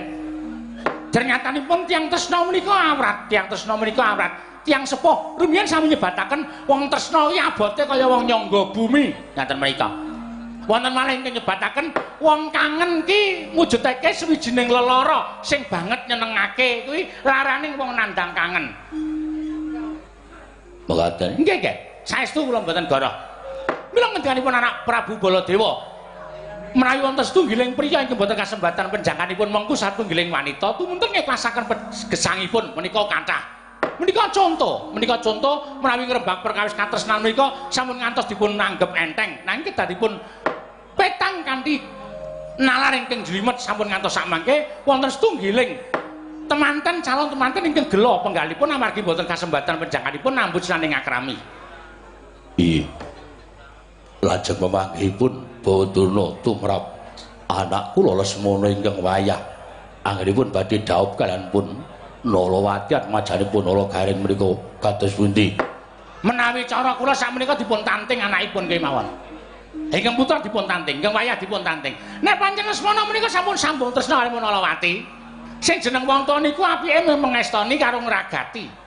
Ternyatanipun tiyang tresna menika awrat, tiyang tresna menika awrat. Tiyang sepuh rumiyin sami nyebataken wong tresna iki abote kaya wong nyangga bumi, ngaten mriku. Wonten malih ingkang nyebataken wong kangen ki mujudake sawijining lelara sing banget nyenengake kuwi laraning wong nandhang kangen. Mekaten. Nggih, nggih. Saestu kula mboten goroh. Mila ngendikanipun anak Prabu Baladewa menawi wonten setunggiling priya ingkang boten kasembatan penjangkanipun mengku satunggiling wanita tumunten ngiklasaken gesangipun menika kathah. Menika conto menawi ngrembak perkawis katresnan menika sampun ngantos dipun anggep enteng. Nanging kedadipun petang kanthi nalar ingkang jlimet sampun ngantos sak mangke wonten setunggiling temanten calon temanten ingkang gelo penggalipun amargi boten kasembatan penjangkanipun nambut saning akrami. Iya. Lajeng memanggihipun Bawadurna tumrap anak kula Lesmana ingkang wayah anggenipun badhe dhaup kaliyan pun Nalawati atmajanipun Nalagaring menika kados pundi menawi cara kula sakmenika dipun tanting anakipun kemawon ingkang putra dipun tanting ingkang wayah dipun tanting nek pancen Lesmana menika sampun sambung tresna kaliyan Nalawati sing jeneng wong tuwa niku apike mengestoni karo ngragati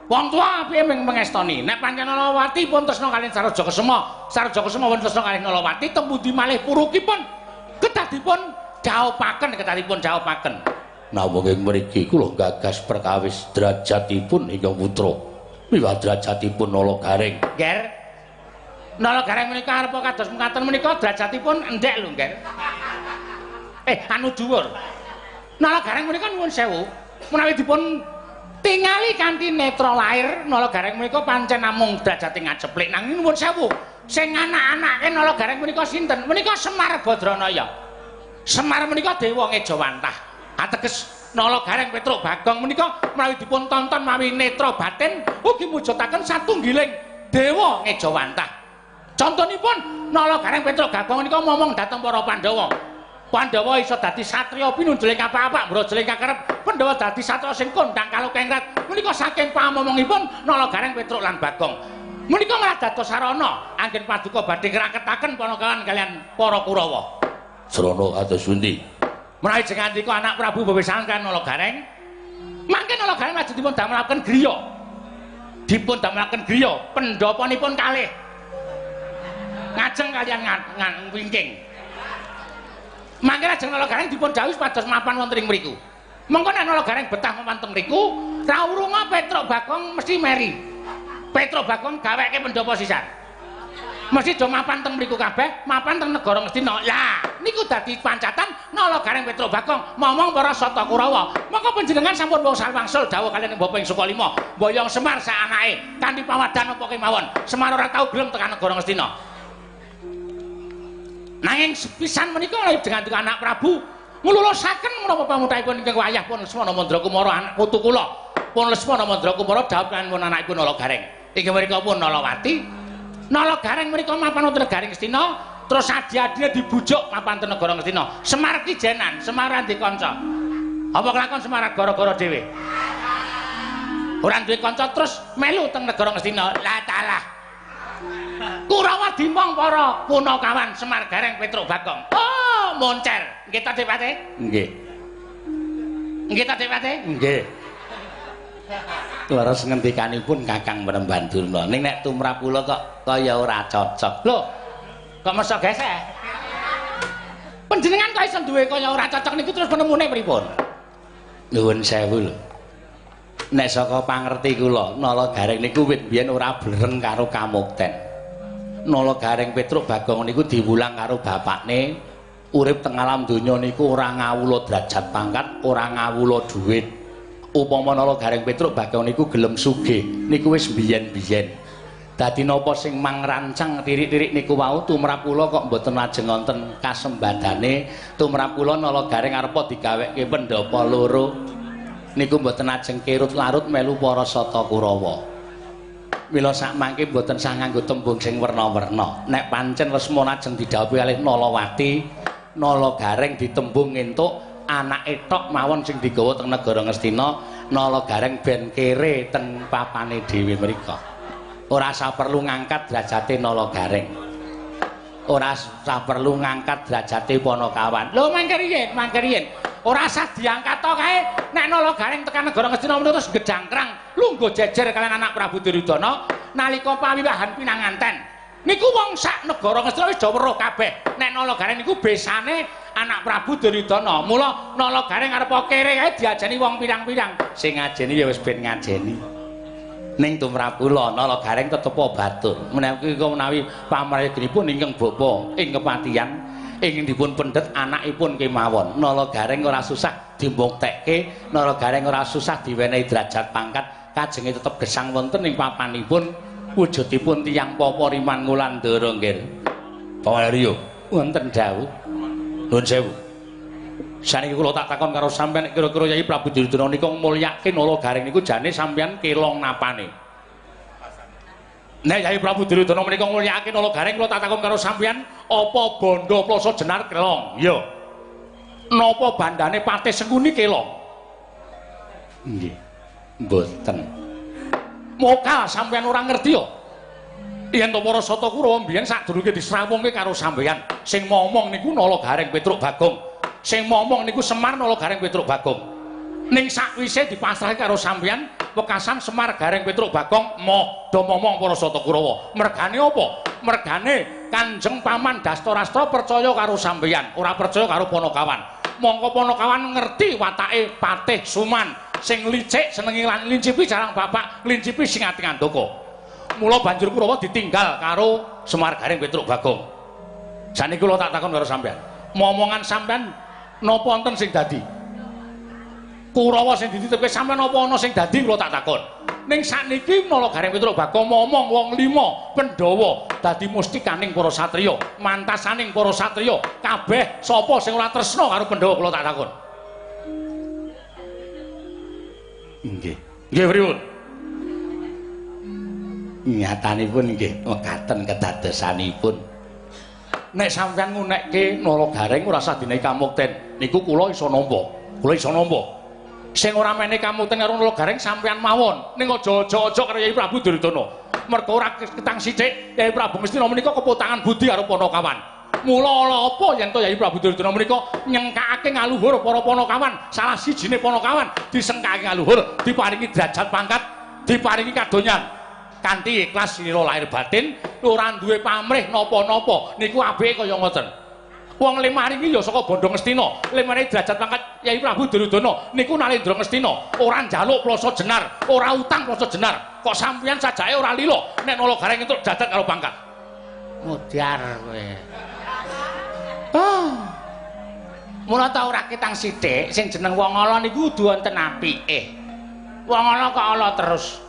wong tua apike mengestoni nek pancen Nalawati pun tresna kaliyan Saraja Kesema pun tresna kaliyan Nalawati temudi malih purukipun kedah dipun dhaupaken namung ing mriki kula gagas perkawis derajatipun ingkang putra miwah derajatipun Nalagaring Nger Nalagaring menika arepa kados mekaten menika derajatipun endhek lho Nger anu dhuwur Nalagaring menika nuwun sewu menawi dipun tingali kanthi netra lair Nalagaring menika pancen namung derajate ngaceplik nanging nuwun sewu sing anak-anake Nalagaring menika sinten menika Semar Badranaya Semar menika dewa Ngejawantah ateges Nalagaring Petruk Bagong menika menawi dipun tonton mawi netra batin ugi mujudaken satunggiling dewa Ngejawantah contonipun Nalagaring Petruk Bagong menika momong dhateng para Pandhawa iso dadi satriya pinunjuling apa-apa mbrojling kakerep Pandhawa dadi satriya sing kondang kalau kengrat menika saking pamomongipun Nalagaring Petruk lan Bagong menika malah dados sarana anggen paduka badhe ngraketaken panakawan kalian para Kurawa sarana kados pundi menawi jeneng andika anak Prabu bebesanan kan Nalagaring mangke Nalagaring lajeng dipun damelaken griya pendapanipun kalih ngajeng kalian wingking mangke lajeng Nalagaring dipun dawuh pados mapan wonten ing mriku mengko nek Nalagaring betah mapan teng mriku rawuh Petruk Bagong mesti meri Petruk Bagong gaweke pendhapa sisan mesti do mapan teng mriku kabeh mapan teng negara Ngastina lah niku dadi pancatan Nalagaring Petruk Bagong momong para Sata Kurawa mongko panjenengan sampun wong salwangsul dawuh kaliyan Bapak ing Sukalima Boyong Semar sak anake kanthi pawadan apa kemawon Semar ora tau gelem tekan negara Ngastina nanging sepisan menika dengan anak Prabu nglulusaken menapa pamutaipun ingkang wayah pun Lesmana Mandrakumara anak putu kula pun Lesmana Mandrakumara dhaup kaliyan pun anakipun Nalagaring inggih menika pun Nalawati Nalagaring menika mapan wonten Negaring Ngastina terus adi-adine dibujuk mapan wonten negara Ngastina Semar ki jenan Semar ndek kanca apa kelakon Semar gara-gara dhewe ora duwe kanca terus melu teng negara Ngastina la talah Kurawa dimong para punakawan Semar Gareng Petruk Bagong oh moncer. Nggih to, Dipate? Nggih. Nggih to, Dipate? Nggih. Leres ngendikanipun Kakang Penemban Durna. Ning nek tumrap kula kok kaya ora cocok. Lho, kok mesa gesek? Panjenengan kok iso duwe kaya ora cocok niku terus penemune pripun? Nuwun sewu lho. Nek saka pangerti kula, Nala Gareng niku wit biyen ora blereng karo Kamukten. Nala Gareng Petruk Bagong niku diwulang karo bapakne, urip teng alam donya niku ora ngawula derajat pangkat, ora ngawula dhuwit. Upama Nala Gareng Petruk Bagong niku gelem sugih, niku wis biyen-biyen. Dadi napa sing mangrancang tirik-tirik niku wau tumrap kula kok mboten lajeng wonten kasembadane, tumrap kula Nala Gareng arepa digaweke pendhapa loro. Niku mboten ajeng kirut larut melu para Sata Kurawa. Mila sak mangke mboten sah nganggo tembung sing werna-werna. Nek pancen resma ajeng didhawuhi kalih Nalawati, Nala Gareng ditembung entuk anake tok mawon sing digawa teng negara Ngastina, Nala Gareng ben kere teng papane dhewe mriku. Ora saperlu ngangkat derajate Nala Gareng. Ora saperlu ngangkat derajate Panakawan. Lho mangke riyen. Ora usah diangkat to kae. Nek Nala Gareng tekan negara Ngastina terus gedangkrang lungguh jejer kalian anak Prabu Duryudana nalika pawiwahan pinanganten. Niku wong sak negara Ngastina wis do weruh kabeh. Nek Nala Gareng niku besane anak Prabu Duryudana. Mula Nala Gareng arep kere kae diajeni wong pirang-pirang. Sing ngajeni ya wis ben ngajeni. Ning tumrap kula Nala Gareng tetep batur. Menawi pamrayanipun ingkang bapa ing kepatihan ingin dipun pendet anakipun kemawon. Nala Gareng ora susah dimbuktekke, Nala Gareng ora susah diwenehi derajat pangkat, kajenge tetep gesang wonten ing papanipun wujudipun tiyang papa Riman Wulandara nggih. Pawaryo wonten dawuh. Nuwun sewu. Saniki kula tak takon karo sampeyan kira-kira Yai Prabu Duryudana nika mulyake Nala Gareng niku jane sampeyan kelong napane. Nek Yai Prabu Duryudana menika mulyakake Nala Gareng kula tak takon karo sampeyan, apa bondo Plasa Jenar kelong? Iya. Napa bandane Patih Sengkuni kelong? Nggih. Mboten. Mokal sampeyan ora ngerti ya? Yen to para Sata Kurawa mbiyen sadurunge disrawungke karo sampeyan, sing momong niku Nala Gareng Petruk Bagong. Sing momong niku Semar Nala Gareng Petruk Bagong. Ning sakwise dipasrahke karo sampeyan, wekasan Semar Gareng Petruk Bagong do momong para Sata Kurawa. Mergane apa? Mergane Kanjeng Paman Dastarastra percaya karo sampeyan, ora percaya karo Panakawan. Mongko Panakawan ngerti watake Patih Suman sing licik senengi lan lincipi jarang bapak, lincipi sing ati ngandaka. Mula banjur Kurawa ditinggal karo Semar Gareng Petruk Bagong. Saniki kula tak takon karo sampeyan. Momongan sampeyan napa wonten sing dadi? Kurawa sing dititipke sampeyan apa ana sing dadi kula tak takon. Ning sakniki Nala Gareng Petruk Bagong momong wong 5 Pandhawa dadi mustikaning para satriya, mantasaning para satriya, kabeh sapa sing ora tresna karo Pandhawa kula tak takon. Nggih. Nggih pripun? Nyatanipun nggih mekaten kedadosanipun. Nek sampeyan ngunekke Nala Gareng ora usah dinaiki Kamukten, niku kula iso nampa. Kula iso nampa. Sing ora menehi Kamukten karo Nala Gareng sampeyan mawon. Ning aja karo Yai Prabu Duryudana. Merga ora ketang sithik Yai Prabu Ngastina menika keputangan budi karo Panakawan. Mula ala apa yen to Yai Prabu Duryudana menika nyengkakake ngaluhur para Panakawan, salah sijine Panakawan disengkake ngaluhur, diparingi derajat pangkat, diparingi kadonyan. Kanthi ikhlas sira lahir batin, ora duwe pamrih napa-napa. Niku apike kaya ngoten. Wong lemaring iki ya saka Bondo Ngastina, lemare derajat pangkat Yai Prabu Duryudana niku Nalendra Ngastina, ora njaluk Plasa Jenar, ora utang Plasa Jenar. Kok sampeyan sajake ora lila nek Nala Gareng entuk jadat karo pangkat. Mudyar kowe. Mula ta ora ketang sithik sing jeneng wong ala niku kudu wonten apike. Wong ala kok ala terus.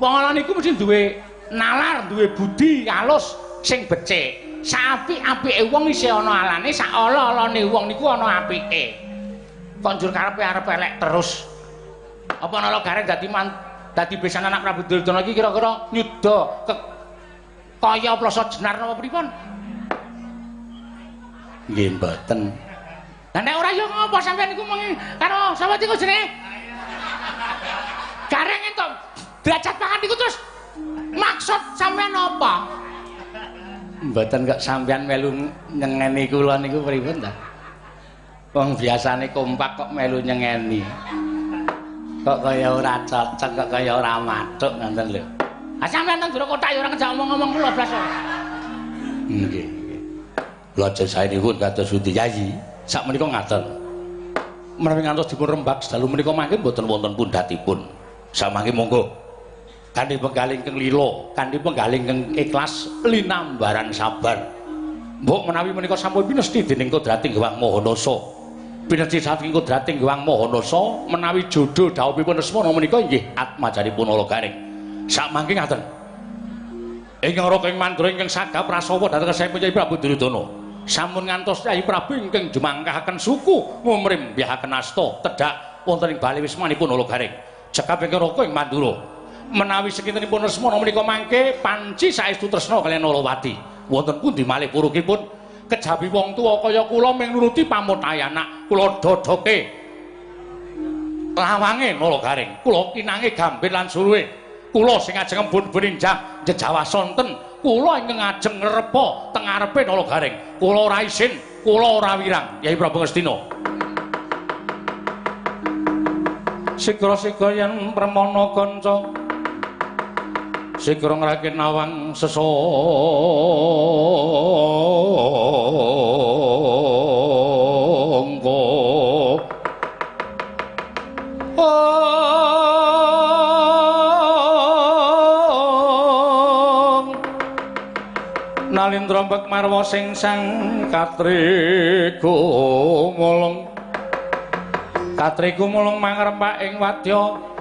Wong ala niku mesti duwe nalar, duwe budi alus sing becik. Saapik-apike wong isih ana alane, sak ala-alane wong niku ana apike. Kok njur karepe arep elek terus. Apa Nala Gareng dadi besan anak Prabu Duryudana iki kira-kira nyuda kaya Plasa Jenar napa pripun? Nggih mboten. Lah nek ora ya ngapa sampeyan niku karo sapa iku jenenge? Gareng entuk derajat pangkat niku terus maksud sampeyan apa? Mboten kok sampean melu nyengeni kula niku pripun ta? Wong biasane kompak kok melu nyengeni. Kok kaya ora cocok, kok kaya ora mathuk ngoten lho. Ah sampean nang jero kotak ya ora ngejak omong-omong kula blas kok. Nggih. Lajeng saenipun kados Sudi Yayi, sakmenika ngaten. Menawi ngantos dipun rembag sedalu menika mangke mboten wonten pundhatipun. Samangke monggo kanthi penggalih ingkang lila, kanthi penggalih ingkang ikhlas linambaran sabar. Mbok menawi menika sampun pinesti dening Kodrating Gewang Mahanasa. Pinesti saking Kodrating Gewang Mahanasa menawi jodho dawuhipun Lesmana menika inggih atmajanipun Nalagaring. Samangke ngaten. Ingkang Raka ing Mandura ingkang sagap prasawa dhateng Kyai Nyai Prabu Duryudana. Sampun ngantos Kyai Prabu ingkang jumangkahaken suku ngumrimbihaken asta tedhak wonten ing bali wismanipun Nalagaring. Cekap ingkang Raka ing Mandura. Menawi sekintenipun Lesmana menika mangke panci saestu tresna kaliyan Nalawati. Wonten pundi malih purukipun kejawi wong tuwa kaya kula ming nuruti pamutahe anak kula dodoke lawange Nalagaring. Kula kinange gambir lan suruhe. Kula sing ajeng embun beninjak jejawas sonten. Kula ingkang ajeng ngrepa teng ngarepe Nalagaring. Kula ora isin, kula ora wirang. Kyai Prabu Ngastina. Sigra-sigra yen permana kanca sigra ngrakit nawang sesangga nalindra mbek marwa sing sang katriku mulung mangrempak ing wadya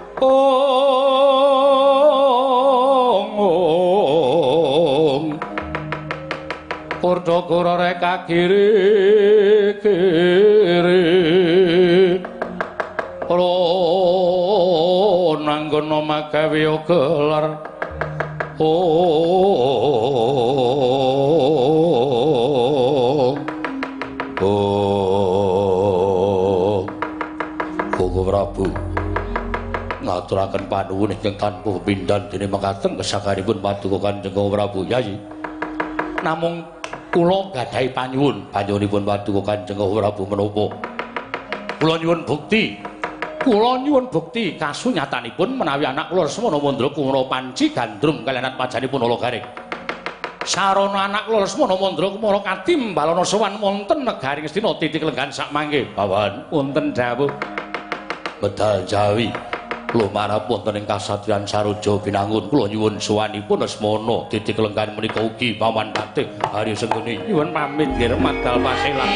Purda Gurare kagiri-giri nanggana magawe gelar Gusti Prabu ngaturaken panuwun ingkang tanpa pepindhan dene mekaten kesakaripun paduka Kanjeng Prabu Yayi. Namung kula gadhahi panyuwun panjenenganipun paduka Kanjeng Prabu menapa kula nyuwun bukti kasunyatanipun menawi anak kula Lesmana Mandra Kumara Panci gandrung kaliyan atmajanipun Nalagaring. Sarana anak kula Lesmana Mandra Kumara katimbalana sowan wonten negaring Astina titik lenggan sakmangke. Bawan wonten dawuh medal Jawi lumarap wonten ing kasatriyan Saroja Binangun kula nyuwun sowanipun Lesmana titik lenggan menika ugi pawan patih Hari Sengguni nyuwun pamit nggih medal paselan.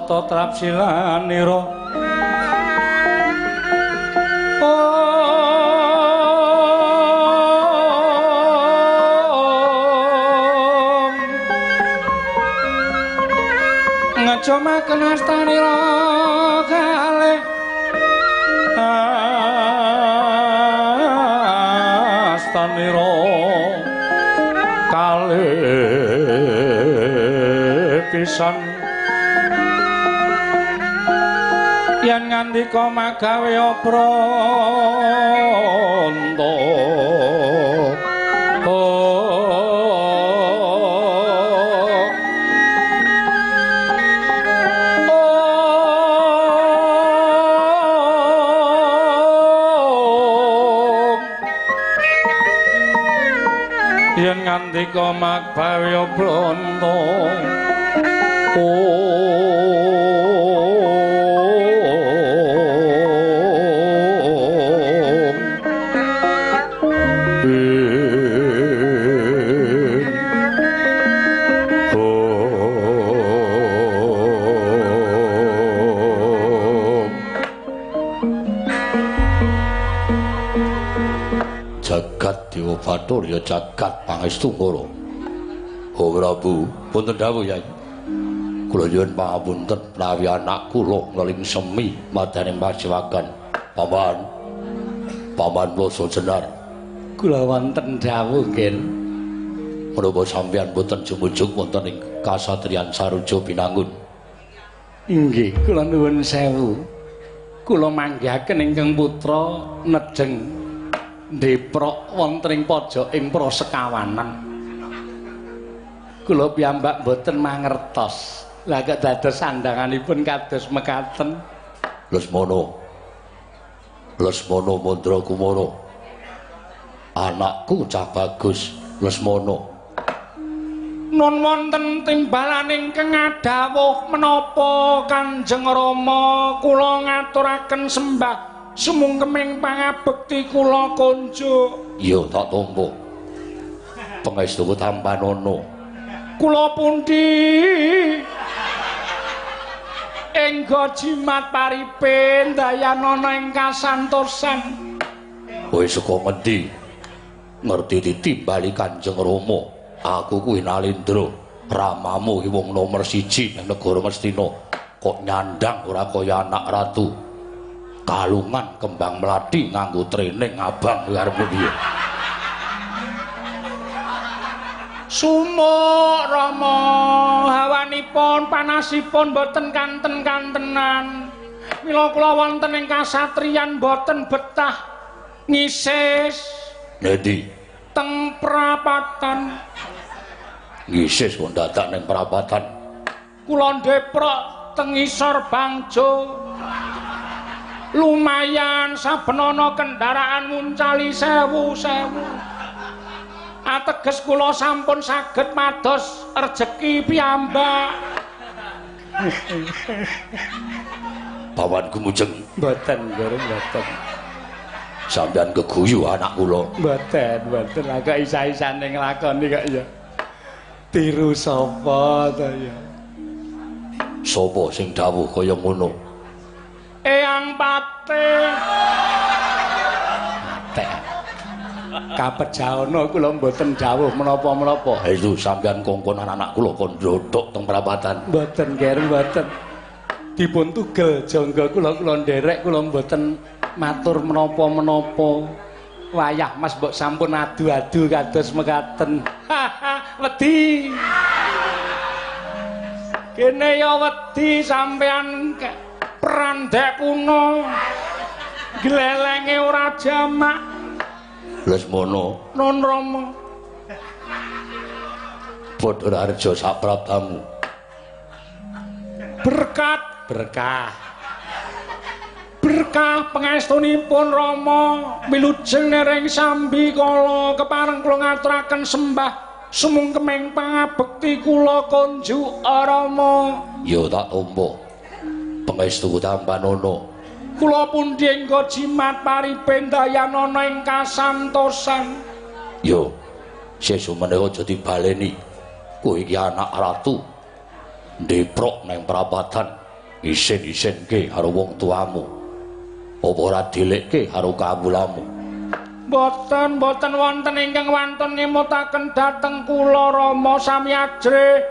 tata trapsilanira ngajomaken astanira kalih astanira kalih pisan yen ngandika magawe pranta yen ngandika magawe pranta Bathurya jagat pangestu kala. Oh Prabu, wonten dawuh Yai. Kula nyuwun pangapunten menawi anak kula ngeling semi madaning pasewakan. Paman. Paman Loso Jenar. Kula wonten dawuh, Ger. Menapa sampeyan boten jumujug wonten ing kasatriyan Saruja Binangun? Inggih, kula nuwun sewu. Kula manggihaken ingkang putra nejeng Deprok wonten ing pojoking Prasekawanan. Kula piyambak boten mangertos. Lah kok dados sandanganipun kados mekaten. Lesmana. Lesmana Mandra Kumara. Anakku cah bagus, Lesmana. Nun wonten timbalan ingkang adhawuh menapa Kanjeng Rama kula ngaturaken sembah sumungkeming pangabekti kula konjuk. Iya tak tampa. Pangestu tampanana. Kula pundi engga jimat paripin dayanana ing kasantosan. Kowe saka ngendi? Ngerti ditimbali Kanjeng Rama. Aku kuwi Nalendra, ramamu iki wong nomor 1 ning negara Mestina. Kok nyandang ora kaya anak ratu. Kalungan kembang melati nganggo training abang arep piye. Sumuk Rama, hawanipun panasipun boten kanten-kantenan. Mila kula wonten ing kasatriyan boten betah ngisis. Nendi? Teng prapatan. Ngisis kok dadak ning prapatan. Kula Deprok teng ngisor Bangjo. Lumayan saben ana kendaraan nguncali 1000-1000. Ateges kula sampun saged mados rejeki piyambak. Pawan kumujeng. Mboten, mboten. Sampeyan keguyu anak kula. Mboten, mboten. Lah kok isa-isane nglakoni kok ya. Tiru sapa ta ya? Sapa sing dawuh kaya ngono? Eyang Pate. Kapejaana kula mboten dawuh menapa-menapa. Itu sampeyan kongkon anak kula kon ndrodhok teng prapatan. Mboten, Ger, mboten. Dipun tugel jangga kula nderek kula mboten matur menapa-menapa. Wayah Mas mbok sampun adu-adu kados mekaten. Wedi. Kene ya wedi sampeyan prandhek kuno. Glelenge ora jamak. Lesmana. Nun Rama. Padha arja sak prabdamu. Berkah. Berkah pangestunipun Rama wilujeng nering sambi kala kepareng kula ngaturaken sembah sumungkeming pangabekti kula konjuk Rama. Ya tak tampa. Pangestu tampanana. Kula pundi engga jimat paripin dayanana ing kasantosan. Yo, sesu menika aja dibaleni. Kowe iki anak ratu. Deprok nang prapatan. isin-isinke karo wong tuamu. Apa ora dilekke karo kawulamu? Boten wonten ingkang wantun ngemutaken dhateng kula Rama sami ajre.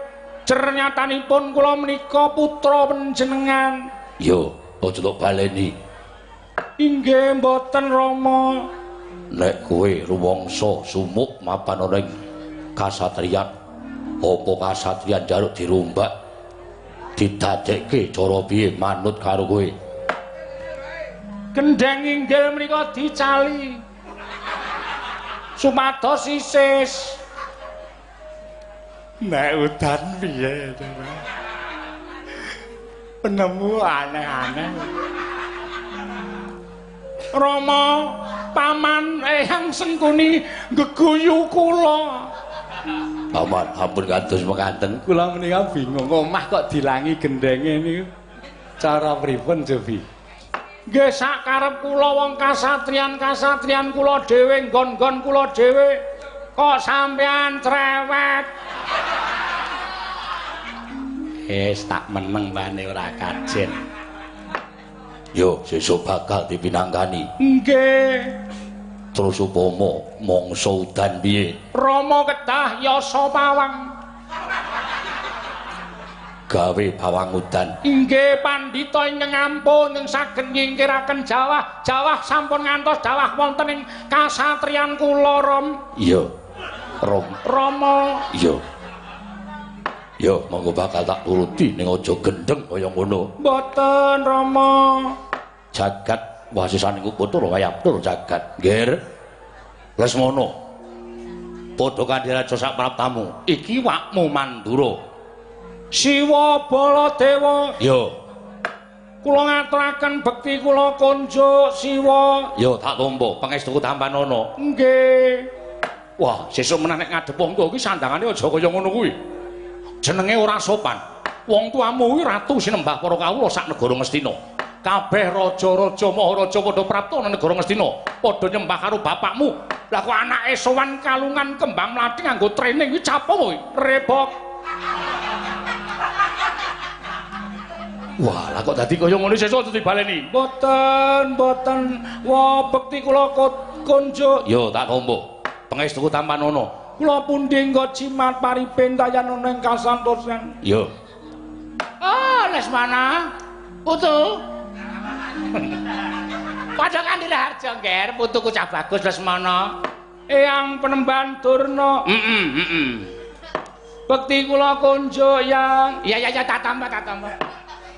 Jernyatanipun kula menika putra panjenengan. Yo, aja tok baleni. Inggih mboten Rama. Nek kowe rumangsa sumuk mapan ana ing kasatriyan, apa kasatriyan njaluk dirombak? Didadekke cara piye manut karo kowe? Gendheng inggil menika dicali. Supados isis. Nek udan piye, penemu aneh-aneh. Rama, paman eyang Sengkuni geguyu kula. Paman, ampun kados mekaten. Kula menika bingung omah kok dilangi gendhenge niku. Cara pripun, Jobi? Nggih sak karep kula wong kasatriyan kula dhewe nggon-nggon kula dhewe kok sampean cerewet. Tak meneng bane ora kajen. Yo, sesuk bakal dipinanggani. Nggih. Terus upama mangsa udan piye? Rama kedah yasa pawang. Gawe pawang udan. Inggih pandhita ingkang ampun ing saged nyingkiraken jawah sampun ngantos jawah wonten ing kasatriyan kula Rom. Iya. Rama. Iya. Ya, monggo bakal tak turuti ning aja gendeng kaya ngono. Mboten Rama. Jagat wasisaning putra wayaptur jagat. Nggih. Lesmana. Padha kandhane raja sak praptamu. Iki wakmu Mandura. Siwa Baladewa. Ya. Kula ngaturaken bekti kula konjuk Siwa. Ya, tak tampa pangestuku tampanana. Nggih. Wah, sesuk meneh nek ngadhep wong kuwi sandangane aja kaya ngono kuwi. Jenenge ora sopan. Wong tuamu kuwi ratu sinembah para kawula sak negara Ngastina. Kabeh raja-raja maharaja padha prapta ana negara Ngastina, padha nyembah karo bapakmu. Lah kok anake sowan kalungan kembang mlathi nganggo training kuwi capo kuwi. Rebok. Wah, lah kok dadi kaya ngono sesuk dibaleni. Mboten. Wah, bekti kula konjuk. Yo, tak tampa. Pangestuku tampanana. Kula pundi nggo jimat paripin dayanana ing kasantosan. Yo. Ah, Lesmana. Putu. Padha kandhira harja, Nger. Putuku cah bagus Lesmana. Eyang Penemban Durna. Bekti kula konjuk, Yang. Ya, tak tambah.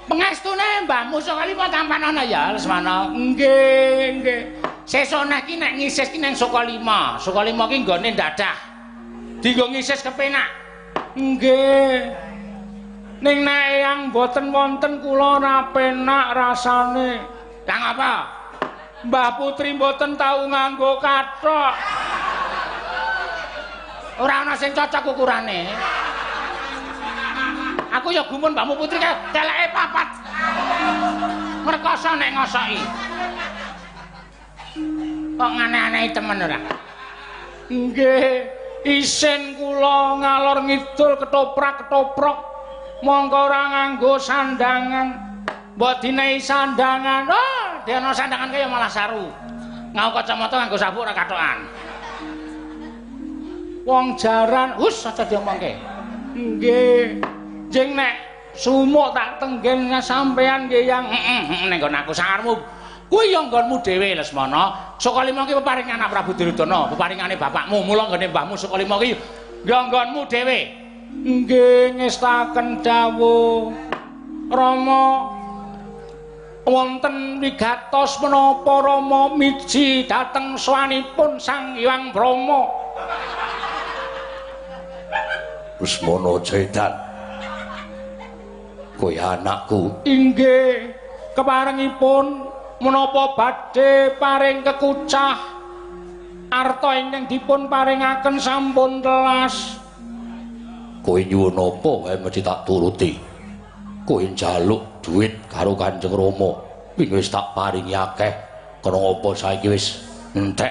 Pengestune mbahmu Sukalima tampanana ya, Lesmana. Nggih. Sesuk iki nek ngisis ki nang Sukalima. Sukalima ki nggone dadah. Dienggo ngisis kepenak. Nggih. Ning nek eyang boten wonten kula ora penak rasane. Lah ngapa? Mbah Putri mboten tau nganggo kathok. Ora ana sing cocok ukurane. Aku ya gumun Mbahmu Putri kae teleke papat. Merkoso nek ngosoki. Kok aneh-aneh temen ora? Nggih, isin kula ngalor ngidul ketoprak-ketoprok mongko ora nganggo sandangan. Mbok dinehi sandangan, dene sandangan kaya malah saru. Ngau kacamata nganggo sabuk ora kathokan. Wong jaran, aja diomongke. Nggih. Jeng nek sumuk tak tenggen sampean nggih yang ning nggon aku sangarmu. Kuwi ya nggonmu dhewe Lesmana. Sukalima ki peparingan anak Prabu Duryudana, peparingane bapakmu. Mula nggone mbahmu Sukalima ki ya nggonmu dhewe. Nggih ngestaken dawuh. Rama wonten wigatos menapa Rama miji dhateng sawanipun Sang Hyang Brahma. Lesmana Jaitan. Kowe anakku. Inggih, keparengipun menapa badhe paring kekucah arta ingkang dipun paringaken sampun telas. Kowe nyuwun apa wae mesti tak turuti. Kowe njaluk dhuwit karo Kanjeng Rama. Wingi wis tak paringi akeh. Kena apa saiki wis entek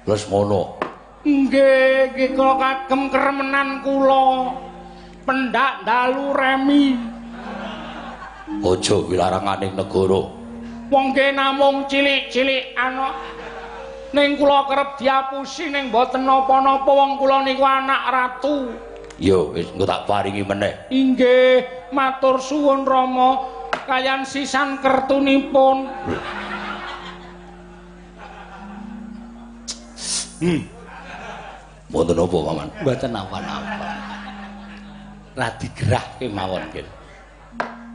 Lesmana. Nggih, kula kagem kremenan kula. Pendak dalu remi. aja wilaranganing negara. Wong ge namung cilik-cilik ana ning kula kerep diapusi ning boten napa-napa wong kula niku anak ratu. Ya wis engko tak paringi meneh. Inggih, matur suwun Rama kayan sisan kertunipun. Mboten napa, Paman. Mboten napa-napa. Radi gerah kemawon nggih.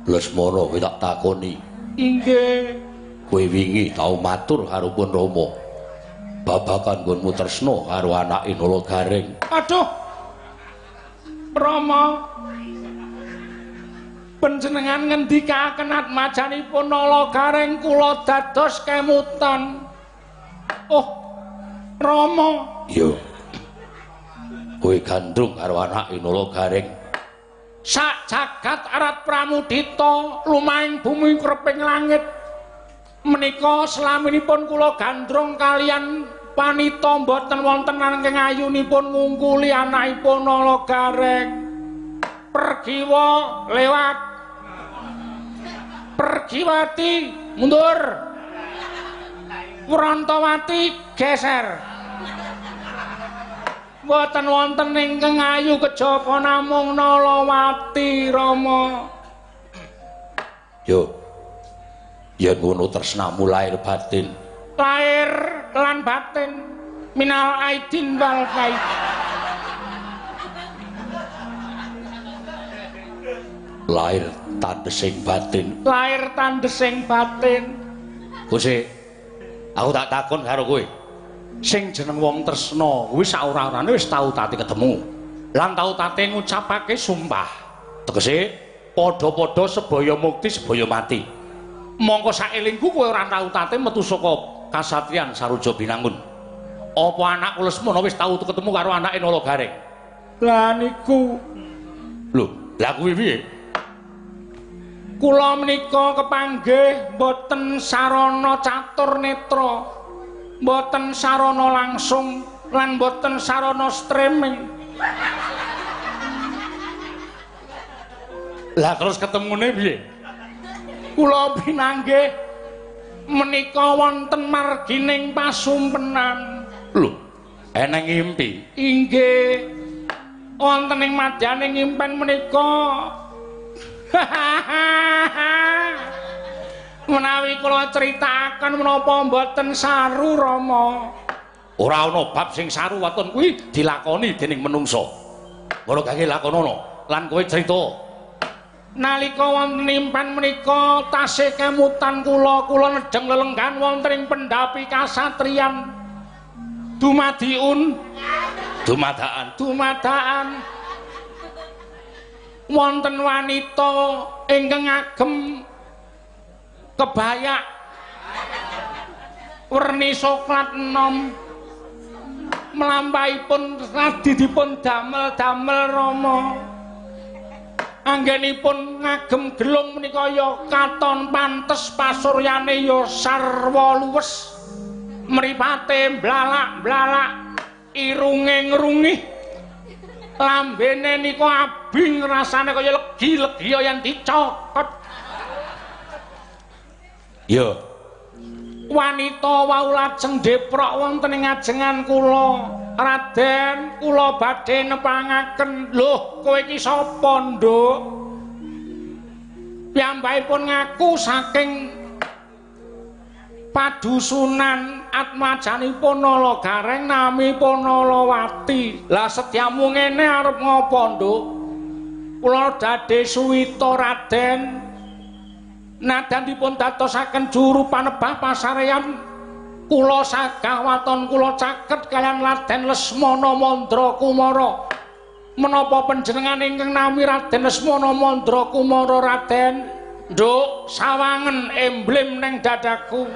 Lesmana kowe tak takoni. Inggih. Kowe wingi tau matur karo Pun Rama. Babakan nggonmu tresna karo anake Nalagareng. Aduh. Rama. Panjenengan ngendikaken atmajanipun Nalagareng kula dados kemutan. Oh, Rama. Yo. Kowe gandrung karo anake Nalagareng. Sak jagat arat pramudita lumahing bumi kreping langit. Menika slaminipun kula gandrung kalian panita mboten wonten angking ayunipun ngungkuli anakipun Nalagareng. Pergiwa lewat. Pergiwati mundur. Wrantawati geser. Mboten wonten ingkang ayu kejaba namung Nalawati Rama. Yo. Yen ngono tresnamu lahir batin. Lahir lan batin minal aidin wal faid. Lahir tandesing batin. Lahir tandesing batin. Gusti, aku tak takon karo kowe. Sing jeneng wong tresna kuwi saora-orane wis tau tati ketemu. Lan tau tate ngucapake sumpah. Tegese Padha-padha sebaya mukti sebaya mati. Mongko saelingku kowe ora tau tate metu saka kasatriyan Saruja Binangun. Apa anakku Lesmana wis tau ketemu karo anake Nalagareng? Lah niku. Lho, lah kuwi piye? Kula menika kepanggih boten sarana catur netra, boten sarana langsung lan boten sarana streaming. Lah terus ketemune piye? Kula pinanggih menika wonten margining pasumpenan. Lho, eneng ngimpi. Inggih. Wonten ing madyaning ngimpen menika. Menawi kula critakaken menapa mboten saru Rama. Ora ana bab sing saru waton kuwi dilakoni dening menungsa. Ngono kangge lakonono lan kowe crita. Nalika wonten impan menika tasih kemutan kula nedheng lelenggan wonten ing pendhapi kasatriyan. Dumadiun dumadaan wonten wanita ingkang ngagem kebaya werni soklat enom mlampahipun radi dipun damel-damel Rama. Anggenipun ngagem gelung menika ya katon pantes pasuryane ya sarwa luwes. Mripate blalak-blalak, irunge ngrungih. Lambene nika abing rasane kaya legi-legi yen dicokot. Ya. Wanita wau lajeng deprok wonten ing ajengan kula. Raden, kula badhe nepangaken. Lho, kowe iki sapa, Nduk? Piyambakipun ngaku saking padusunan atmajanipun Nalagareng namipun Nalawati. Lah sedyamu ngene arep ngapa, Nduk? Kula dadhe suwita Raden. Nadan dipun dadosaken juru panebah pasareyan kula sagah waton kula caket kaliyan Raden Lesmana Mandrakumara. Menapa panjenengan ingkang nami Raden Lesmana Mandrakumara Raden? Nduk, sawangen emblem ning dadaku.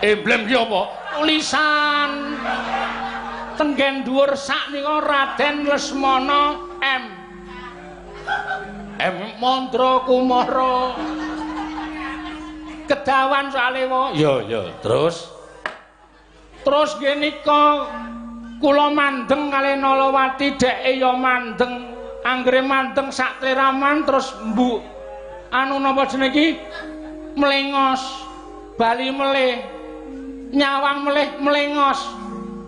Emblem ki apa? Tulisan tenggen dhuwur sak nika Raden Lesmana Mandrakumara. Kedawan soalé wae. Ya, terus nggih nika kula mandeng kalih Nalawati dheke ya mandeng anggere manteng sak triraman terus mbu anu napa jeneng iki mlengos bali meleh nyawang meleh mlengos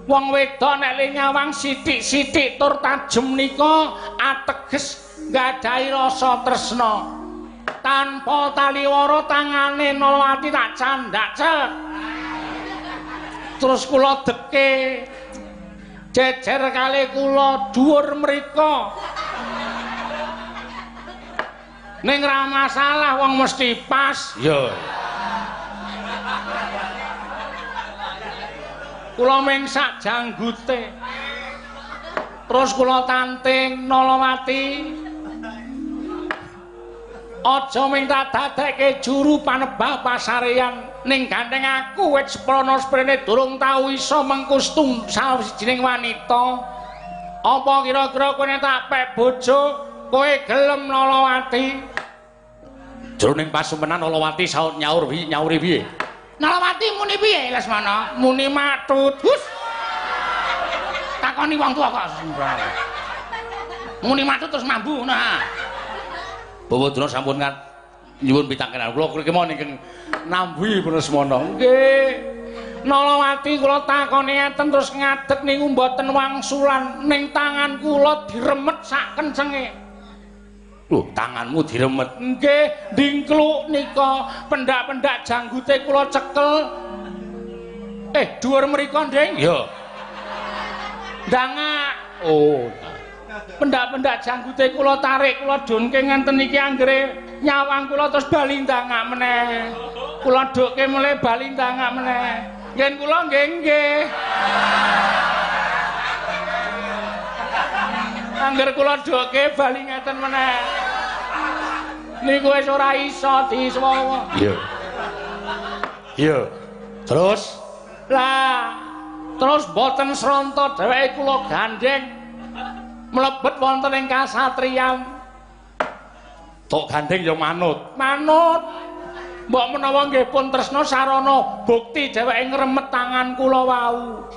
wong wedok nek le nyawang sithik-sithik tur tajem nika ateges nggadahi rasa tresna tanpa taliwara tangane Nalawati tak candak cek terus kula deke jejer kali kula dhuwur mriko ning ra masalah wong mesti pas ya kula ming sak janggute terus kula tanting Nalawati aja ming tak dadekke juru panebah pasareyan ning gandeng aku wit seprono sprene durung tau iso mengkustung sawijining wanita apa kira-kira kowe tak pek bojo kowe gelem Nalawati jroning pasumenan Nalawati saut nyauri piye Nalawati muni piye Lesmana muni matut hus takoni wong tuwa kok muni matut terus mambu nah Babadra sampun nyuwun pitangkenan kula kemawon ingkang nambuhi Lesmana nggih Nalawati kula takoni ngeten terus ngadeg niku mboten wangsulan ning tangan kula diremet sak kencenge lho tanganmu diremet nggih dingkluk nika pendak-pendak janggute kula cekel dhuwur mriko Nding ya ndangak oh pendak-pendak janggute kula tarik kula donke ngenten iki anggere nyawang kula terus bali ndangak meneh kula dokke mulai bali ndangak meneh ngen kula nggih angger kula dokke bali ngeten meneh niku wis ora iso diswawa iya terus boten sronto dheweke kula gandeng mlebet wonten ing kasatriyan tok gandeng ya manut mbok menawa nggih pun tresna sarana bukti dheweke ngremet tangan kula wau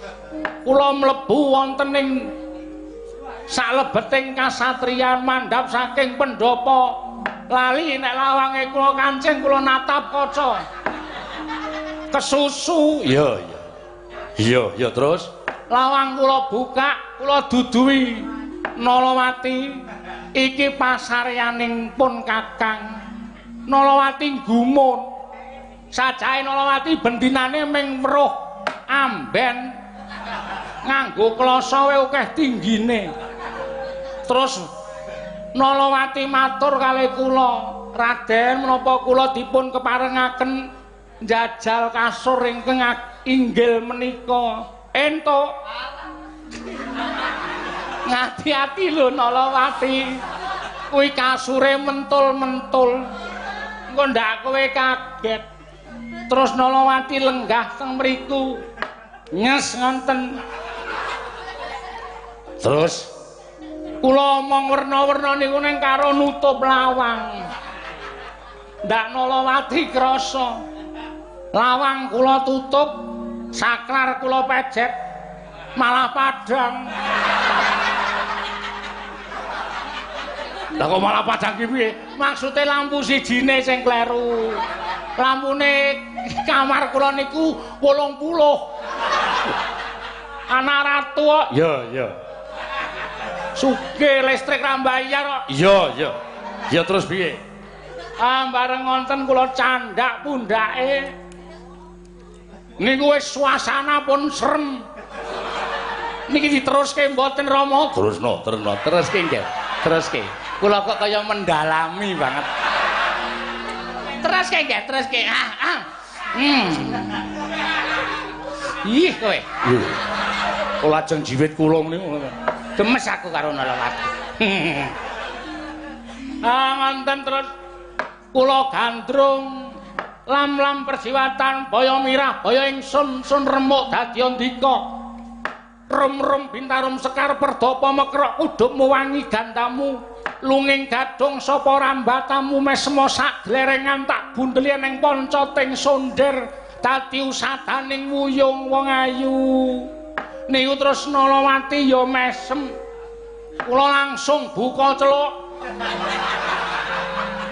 kula mlebu wonten ing salebeting kasatriyan mandhap saking pendopo lali nek lawange kula kancing kula natap kaca kesusu iya terus lawang kula buka kula duduhi Nalawati iki pasaryaning pun Kakang Nalawati gumun sajahe Nalawati bendinane ming weruh amben nganggo klasa wae akeh tinggine terus Nalawati matur kalih kula Raden menapa kula dipun keparengaken njajal kasur ingkang inggil menika entuk ngati-ati lho Nalawati kuwi kasure mentul-mentul engko ndak kowe kaget terus Nalawati lenggah teng mriku nyes ngonten terus kula omong werna-werna niku ning karo nutup lawang ndak Nalawati krasa lawang kula tutup saklar kula pejet malah padhang lah kok malah padhang ki piye maksude lampu sijine sing kleru lampune kamar kula niku 80 anak ratu kok iya sugih listrik ra mbayar kok iya terus piye bareng ngonten kula candak pundake niku wis suasana pun serem niki diteruske mboten Rama teruske nggih teruske kula kok kaya mendalami banget teruske ih kowe lajeng jiwit kula niku gemes aku karo Nalawati ngonten terus kula gandrung lam-lam persiwatan baya mirah baya ingsun sun remuk dadi ndika rum-rum bintarum sekar perdapa mekrok udupmu wangi gandamu lunging gadung sapa rambatamu mesmo sak glerengan tak bundeli ning poncoting sonder dadi usadaning wuyung wong ayu niku terus Nalawati ya mesem Kula langsung buka celuk.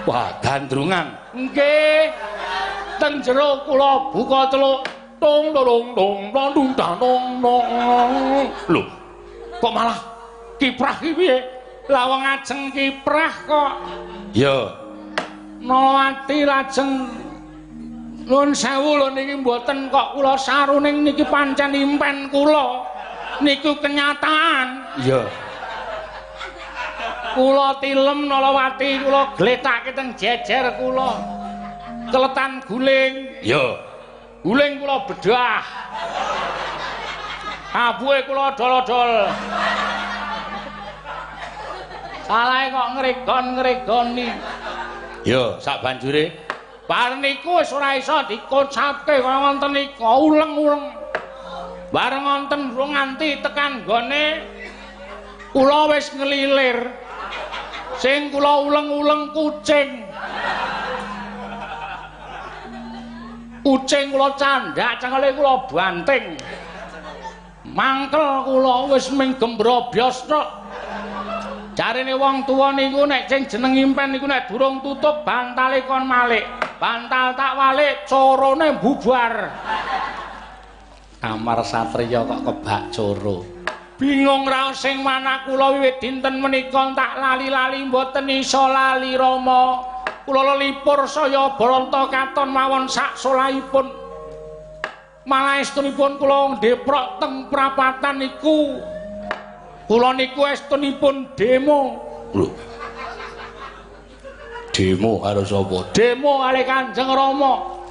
Wah, gandrungan. Nggih. Teng jero kula buka celuk. Tong dong dong dong dong dong. Lho, kok malah kiprah ki piye? Lah wong ajeng kiprah kok. Ya. Nolowati lajeng nuwun sewu lho niki mboten kok kula saruning niki pancen impen kula. Niku kenyataan. Ya. Kula tilem Nolowati kula gletake teng jejer kula. Keletan guling. Ya. Guling kula bedah. Abuhe kula dol-dol. Salahe kok ngregon-ngregoni. Ya, sak banjure bar niku wis ora iso dikonsapke kaya wonten niku uleng-uleng. Bareng wonten nganti tekan gone kula wis ngelilir. Sing kula uleng-uleng kucing. Kucing kula candhak cengkele kula banting. Mangkel kula wis ming gembrobyos tok. Jarine wong tuwa niku nek sing jeneng impen niku nek durung tutup bantale kon malik. Bantal tak walik corone bubar. Kamar satriya kok kebak coro. Bingung ra sing manah kula wiwit dinten menika tak lali-lali mboten iso lali Rama. Kula lelipur saya Baranta katon mawon sak solahipun. Malah estunipun kula ndeprok teng prapatan niku. Kula niku estunipun demo. Lho. Demo karo sapa? Demo kalih Kanjeng Rama.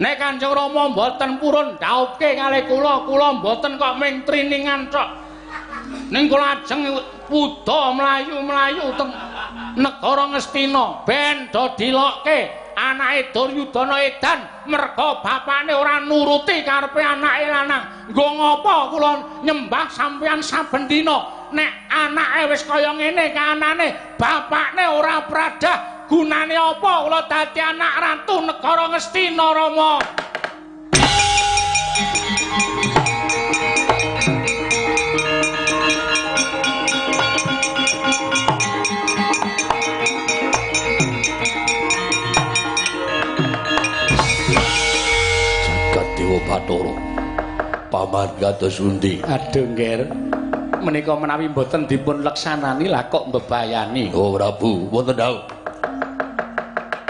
Nek Kanjeng Rama mboten purun dhauke kalih kula mboten kok ming triningan tok. Ning kula ajeng wuda mlayu-mlayu teng negara Ngastina ben do dilokke anake Duryudana edan merga bapakne ora nuruti karepe anake lanang. Nggo ngopo kula nyembah sampeyan saben dina nek anake wis kaya ngene kahanane bapakne ora pradah. Gunane apa kula dadi anak ratu negara Ngastina Rama? Jagat Dewa Bathara. Paman kados pundi? Aduh nggih. Menika menawi mboten dipun leksanani lah kok mbebayani. Oh Prabu, wonten dawuh.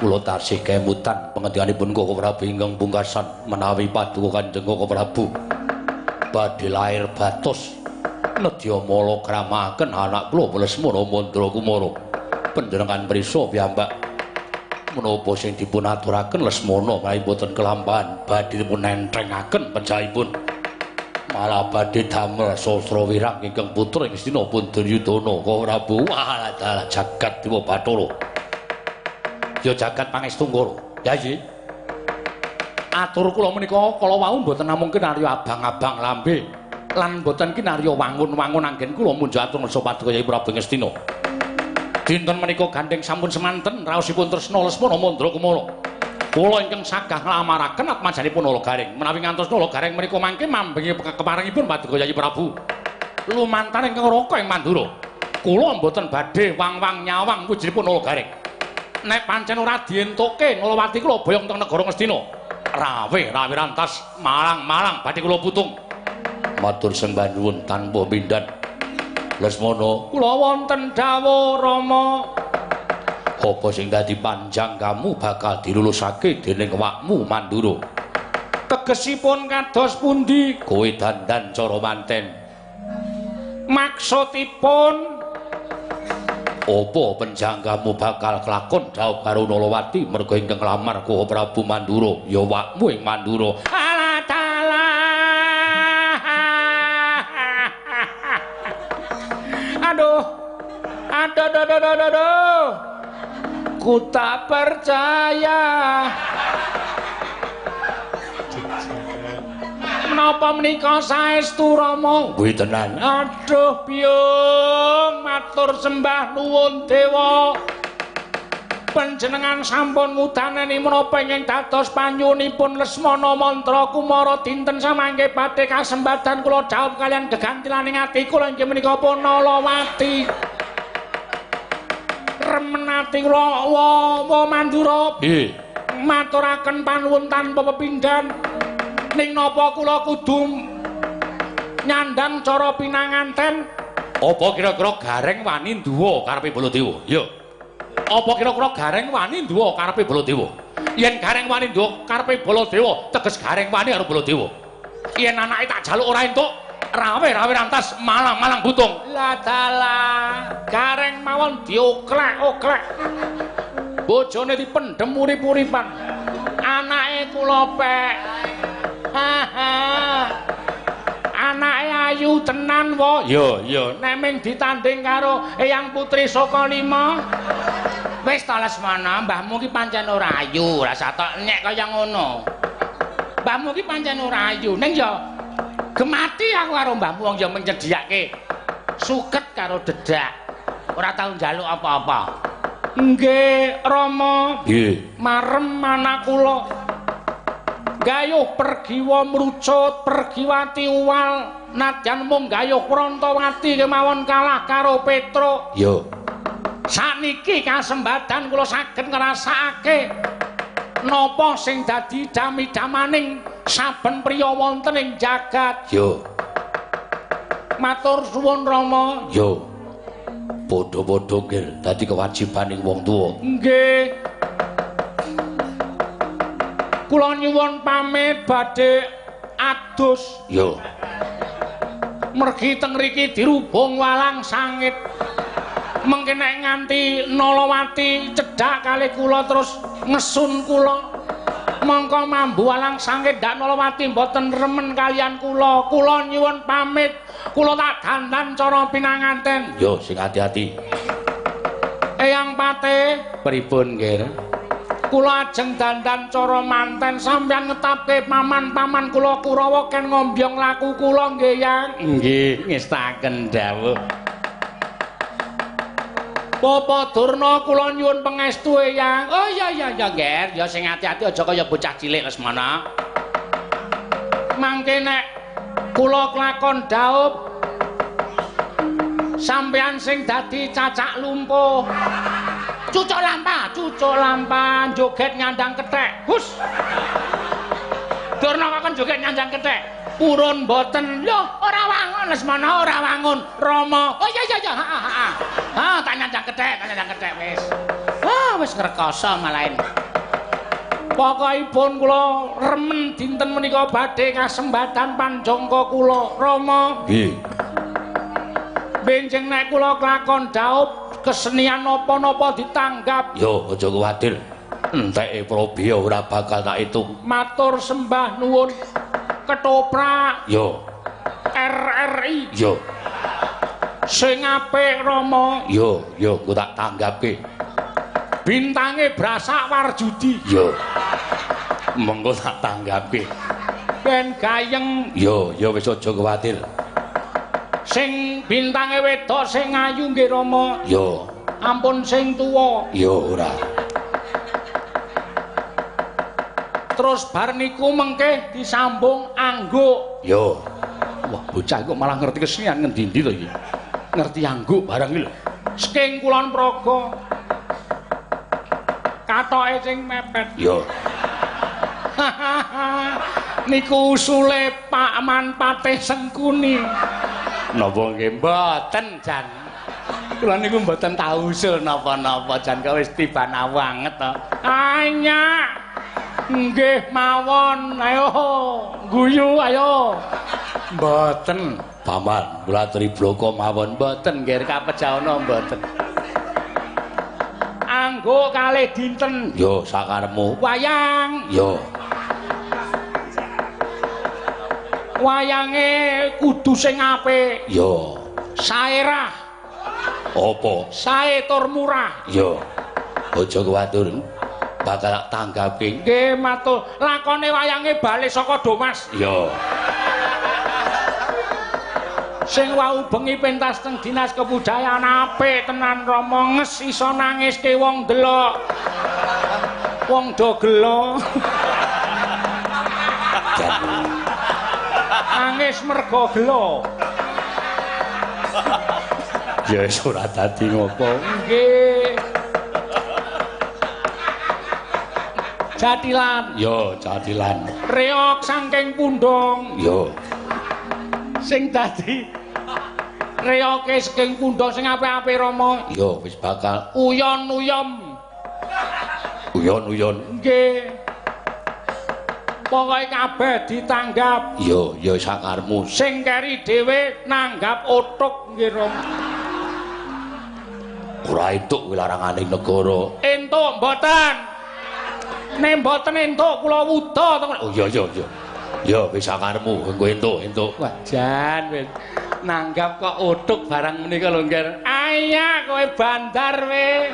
Kula taksih kemutan pangendikanipun Koko Prabu ingkang pungkasan menawi paduka Kanjeng Koko Prabu badhe lair batos nedya mala kramaken anak kula Lesmana Mandra Kumara. Panjenengan prisa piyambak menapa sing dipun aturaken Lesmana menawi boten kelampahan badhe dipun nentrengaken penjahipun. Malah badhe damel sastra wirang ingkang putra ing Astina pun Duryudana Koko Prabu. Wah dalah jagat Dewa Bathara. Ya jagat pangestu Ngara. Ya nggih. Atur kula menika kala wau mboten namung kinarya abang-abang lambe lan mboten kinarya wangun-wangun anggen kula munjuk atur ngarsa paduka Kyai Prabu Ngastina. Dinten menika gandeng sampun semanten raosipun tresna Lesmana Mandra Kumara. Kula ingkang sagah nglamaraken atmajanipun Nalagaring. Menawi ngantos Nalagaring menika mangke mambengi keparengipun paduka Kyai Prabu. Lumantar ingkang raka ing Mandura. Kula mboten badhe wang-wang nyawang wijinipun Nalagaring. Nek pancen ora dientukke Nalawati kula boyong teng negara Ngastina. Rawe rantas malang-malang badhe kula putung. Matur sembah nuwun tanpa mindhan. Lesmana, kula wonten dawuh Rama. Apa sing dadi panjang kamu bakal dilulusake dening awakmu Mandura? Tegesipun kados pundi? Kowe dandan cara manten. Maksudipun apa penjanggamu bakal kelakon jauh karo Nalawati merga ingkang nglamar Koko Prabu Mandura ya wakmu ing Mandura. Alah aduh ku tak percaya menapa menika saestu Rama? Kuwi tenan. Aduh Byung, matur sembah nuwun Dewa. Panjenengan sampun ngudaneni menapa ingkang dados panyuwunipun Lesmana Mandra Kumara dinten samangke badhe kasembadan kula jawab kalian gegantilaning ati kula inggih menika pun Nalawati. remen ati kula wa Mandura. Nggih. Maturaken panuwun tanpa pepindhan. Ning napa kula kudu nyandang cara pinanganten? Apa kira-kira Gareng wani nduwa karepe Baladewa? Ya. Apa kira-kira Gareng wani nduwa karepe Baladewa? Yen Gareng wani nduwa karepe Baladewa, teges Gareng wani karo Baladewa. Yen anake tak jaluk ora entuk, rawe-rawe rantas malang-malang butung. Lah dalah, Gareng mawon dioklek-oklek. Bojone dipendhem urip-uripan. Anake kula pek. Anake ayu tenan wa. Ya. Nek ming ditanding karo Eyang Putri Saka Lima. Wis ta Lesmana, mbahmu ki pancen ora ayu, rasa tok nyek kaya ngono. Mbahmu ki pancen ora ayu, ning ya gemati aku karo mbahmu wong ya mung nyediake suket karo dedak. Ora tau njaluk apa-apa. Nggih, Rama. Nggih. Marem anak kula. Gayuh pergiwa mrucut, pergiwati uwal, nadyan mung gayuh Prantawati kemawon kalah karo Petruk. Ya. Sakniki kasembadan kula saged ngrasakake napa sing dadi dami-damaning saben priya wonten ing jagat. Ya. Matur suwun Rama. Ya. Padha-padha nggih dadi kewajibaning wong tuwa. Nggih. Kula nyuwun pamit badhe adus. Ya. Mergi teng mriki dirubung walang sangit. Mengke nek nganti Nalawati cedhak kalih kula terus ngesun kula. Mongko mambu walang sangit dak Nalawati mboten remen kalian kula. Kula nyuwun pamit. Kula tak dandan cara pinanganten. Yo sing ati-ati. Eyang Pate, Pripun, Nggih? kula ajeng dandan cara manten sampeyan ngetapke paman-paman kula Kurawa ken ngombyong laku kula nggih, Yang. Nggih, ngestaken dawuh. Bapa Durna kula nyuwun pangestu, Eyang. Oh iya, Nger, ya sing ati-ati aja kaya bocah cilik Lesmana. Mangke nek kula kelakon daup sampeyan sing dadi cacak lumpuh. Cucuk lampa, joget nyandang kethek. Hus. Durna kakon joget nyandang kethek. Purun boten. Lho, ora wangun Lesmana, ora wangun. Rama. Oh iya. Tak nyandang kethek wis. Wis ngrekoso malahan. Pokokipun kula remen dinten menika badhe kasembadan panjangka kula. Rama. Nggih. Benjing nek kula kelakon daup kesenian napa-napa ditanggap. Yo aja kuwatir. Enteke Prabiya ora bakal tak itung. Matur sembah nuwun. Ketoprak. Yo. RRI. Yo. Sing apik Rama. Yo ku tak tanggapke. Bintange Brasak Warjudi. Yo. Mengko tak tanggapke. Ben gayeng. Yo wis aja kuwatir. Sing bintange wedok sing ayu nggih Rama. Yo. Ampun sing tuwa. Yo ora. Terus bar niku mengke disambung angguk. Yo. Wah, bocah kok malah ngerti kesenian ngendi-endi to iki. Ngerti angguk barang iki lho. Saking Kulon Praga. Katoke sing mepet. Yo. Niku usule Pak Man Patih Sengkuni. Napa nggih Mboten, Jan. Kula niku mboten tau usul napa-napa, Jan kok wis tibana banget to. Anyak. Nggih mawon, ayo guyu ayo. Mboten, Paman, kula aturi bloko mawon. mboten nggih kapejawana mboten. Anggo kalih dinten. Yo sakarepmu. Wayang. Yo. Wayange kudu sing apik. Yo. Saerah. Apa? Sae tur murah. Yo. Aja kuwatir. Bakal tak tanggapke. Nggih matur. Lakone wayange bali saka Domas. Yo. Sing wau bengi pentas teng Dinas Kebudayaan apik tenan Rama, nges iso nangiske wong delok. Wong do gelo. Nangis mergo gelo. Ya wis ora dadi ngopo. Nggih. Jatilan. Yo, Jatilan. Reok saking pundhong. Yo. Sing dadi reoke saking pundhong sing apik-apik Rama. Yo, wis bakal Uyon-uyom. uyon-uyon. Nggih. Pokoke kabeh ditanggap. Yo, yo sakarmu. Sing keri dhewe nanggap utuk nggih Rama. Ora entuk kuwi laranganing negara. Entuk mboten. Nek mboten entuk kula wuda to. Oh iya iya iya. Ya wis sakarmu, engko entuk. Wah, jan wis nanggap kok utuk barang menika lho, Nger. Aya kowe bandar we.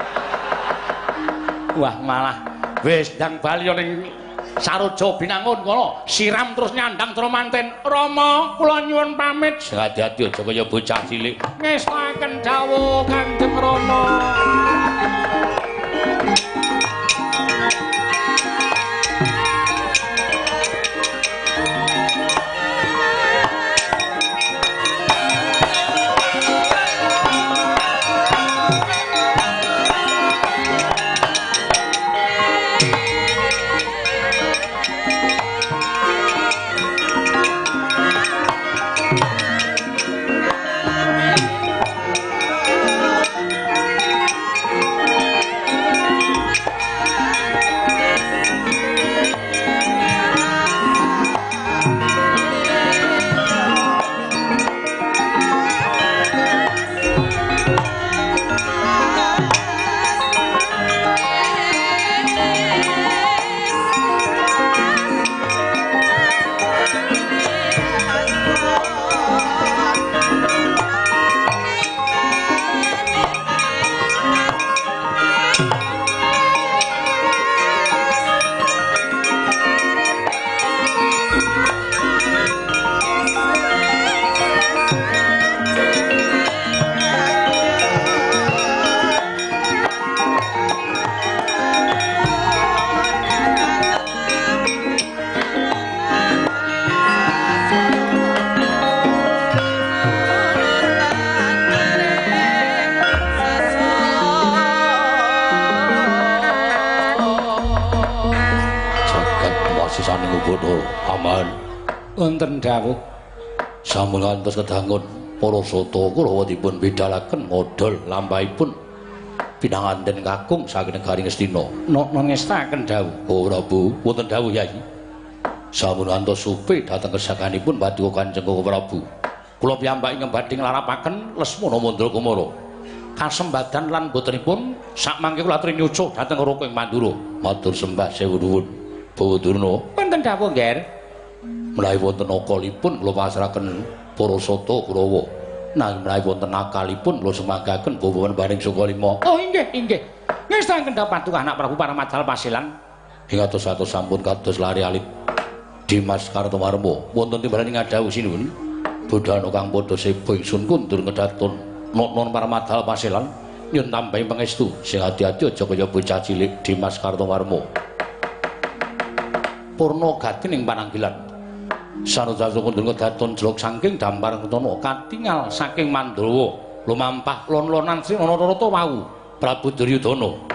Wah, malah wis ndang bali ning Saroja Binangun kono, siram terus nyandang terus manten. Rama, kula nyuwun pamit. Sing ati-ati aja kaya bocah cilik. Ngestaken dawuh Kanjeng Rama. Wonten dawuh sampun ngantos kedangun para sata Kurawa dipun bidhalaken ngodol lampahipun pinanganten kakung saking negari Ngastina. Ngestaken dawuh. Oh Prabu, wonten dawuh Yai. Sampun ngantos supe dhateng kesakanipun Paduka Kanjeng Prabu. Kula piyambak ingkang badhe nglarapaken Lesmana Mandra Kumara. Kasembadan lan botenipun sakmangke kula aturi nyucuk dhateng Raka ing Pandura. Matur sembah sewu nuwun. Bawadurna. Wonten dawuh, Nger. Menawi wonten akalipun kula pasrahaken para sata Kurawa. Nanging menawi wonten akalipun kula semagaken babawan baring Sukalima. Oh inggih, inggih. Ngestaken Paduka anak Prabu Paramadal Pasilan. Ing atos-atos sampun kados lari alit Dimas Kartomarma. Wonten timbalan ngadhawuh sinuwun budhana kang padha seba ingsun kundur ngedaton non Paramadal Pasilan nyun tambahi pangestu sing ati-ati aja kaya bocah cilik Dimas Kartomarma. Purna gati ning pananggilan. Sanadyan kundur ngedaton jeluk saking dampar ketana katingal saking Mandrawa lumampah lon-lonan sing ana rata wau Prabu Duryudana.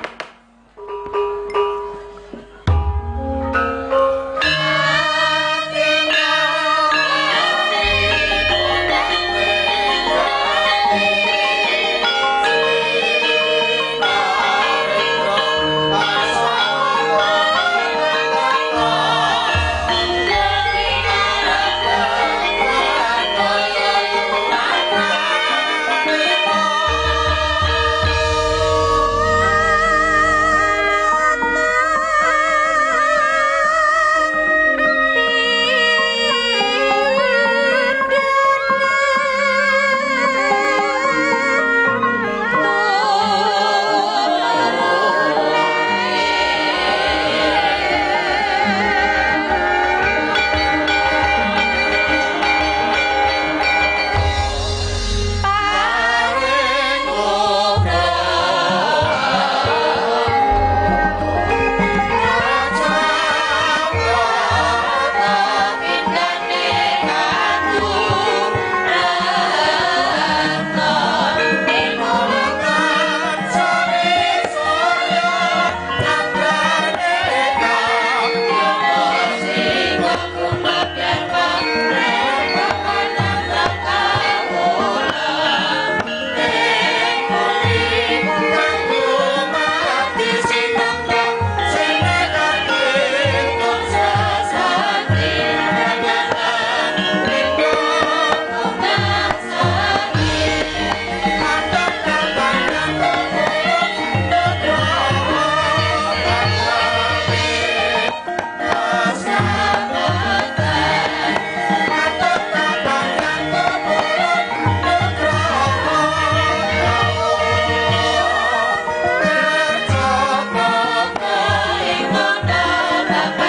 Bapak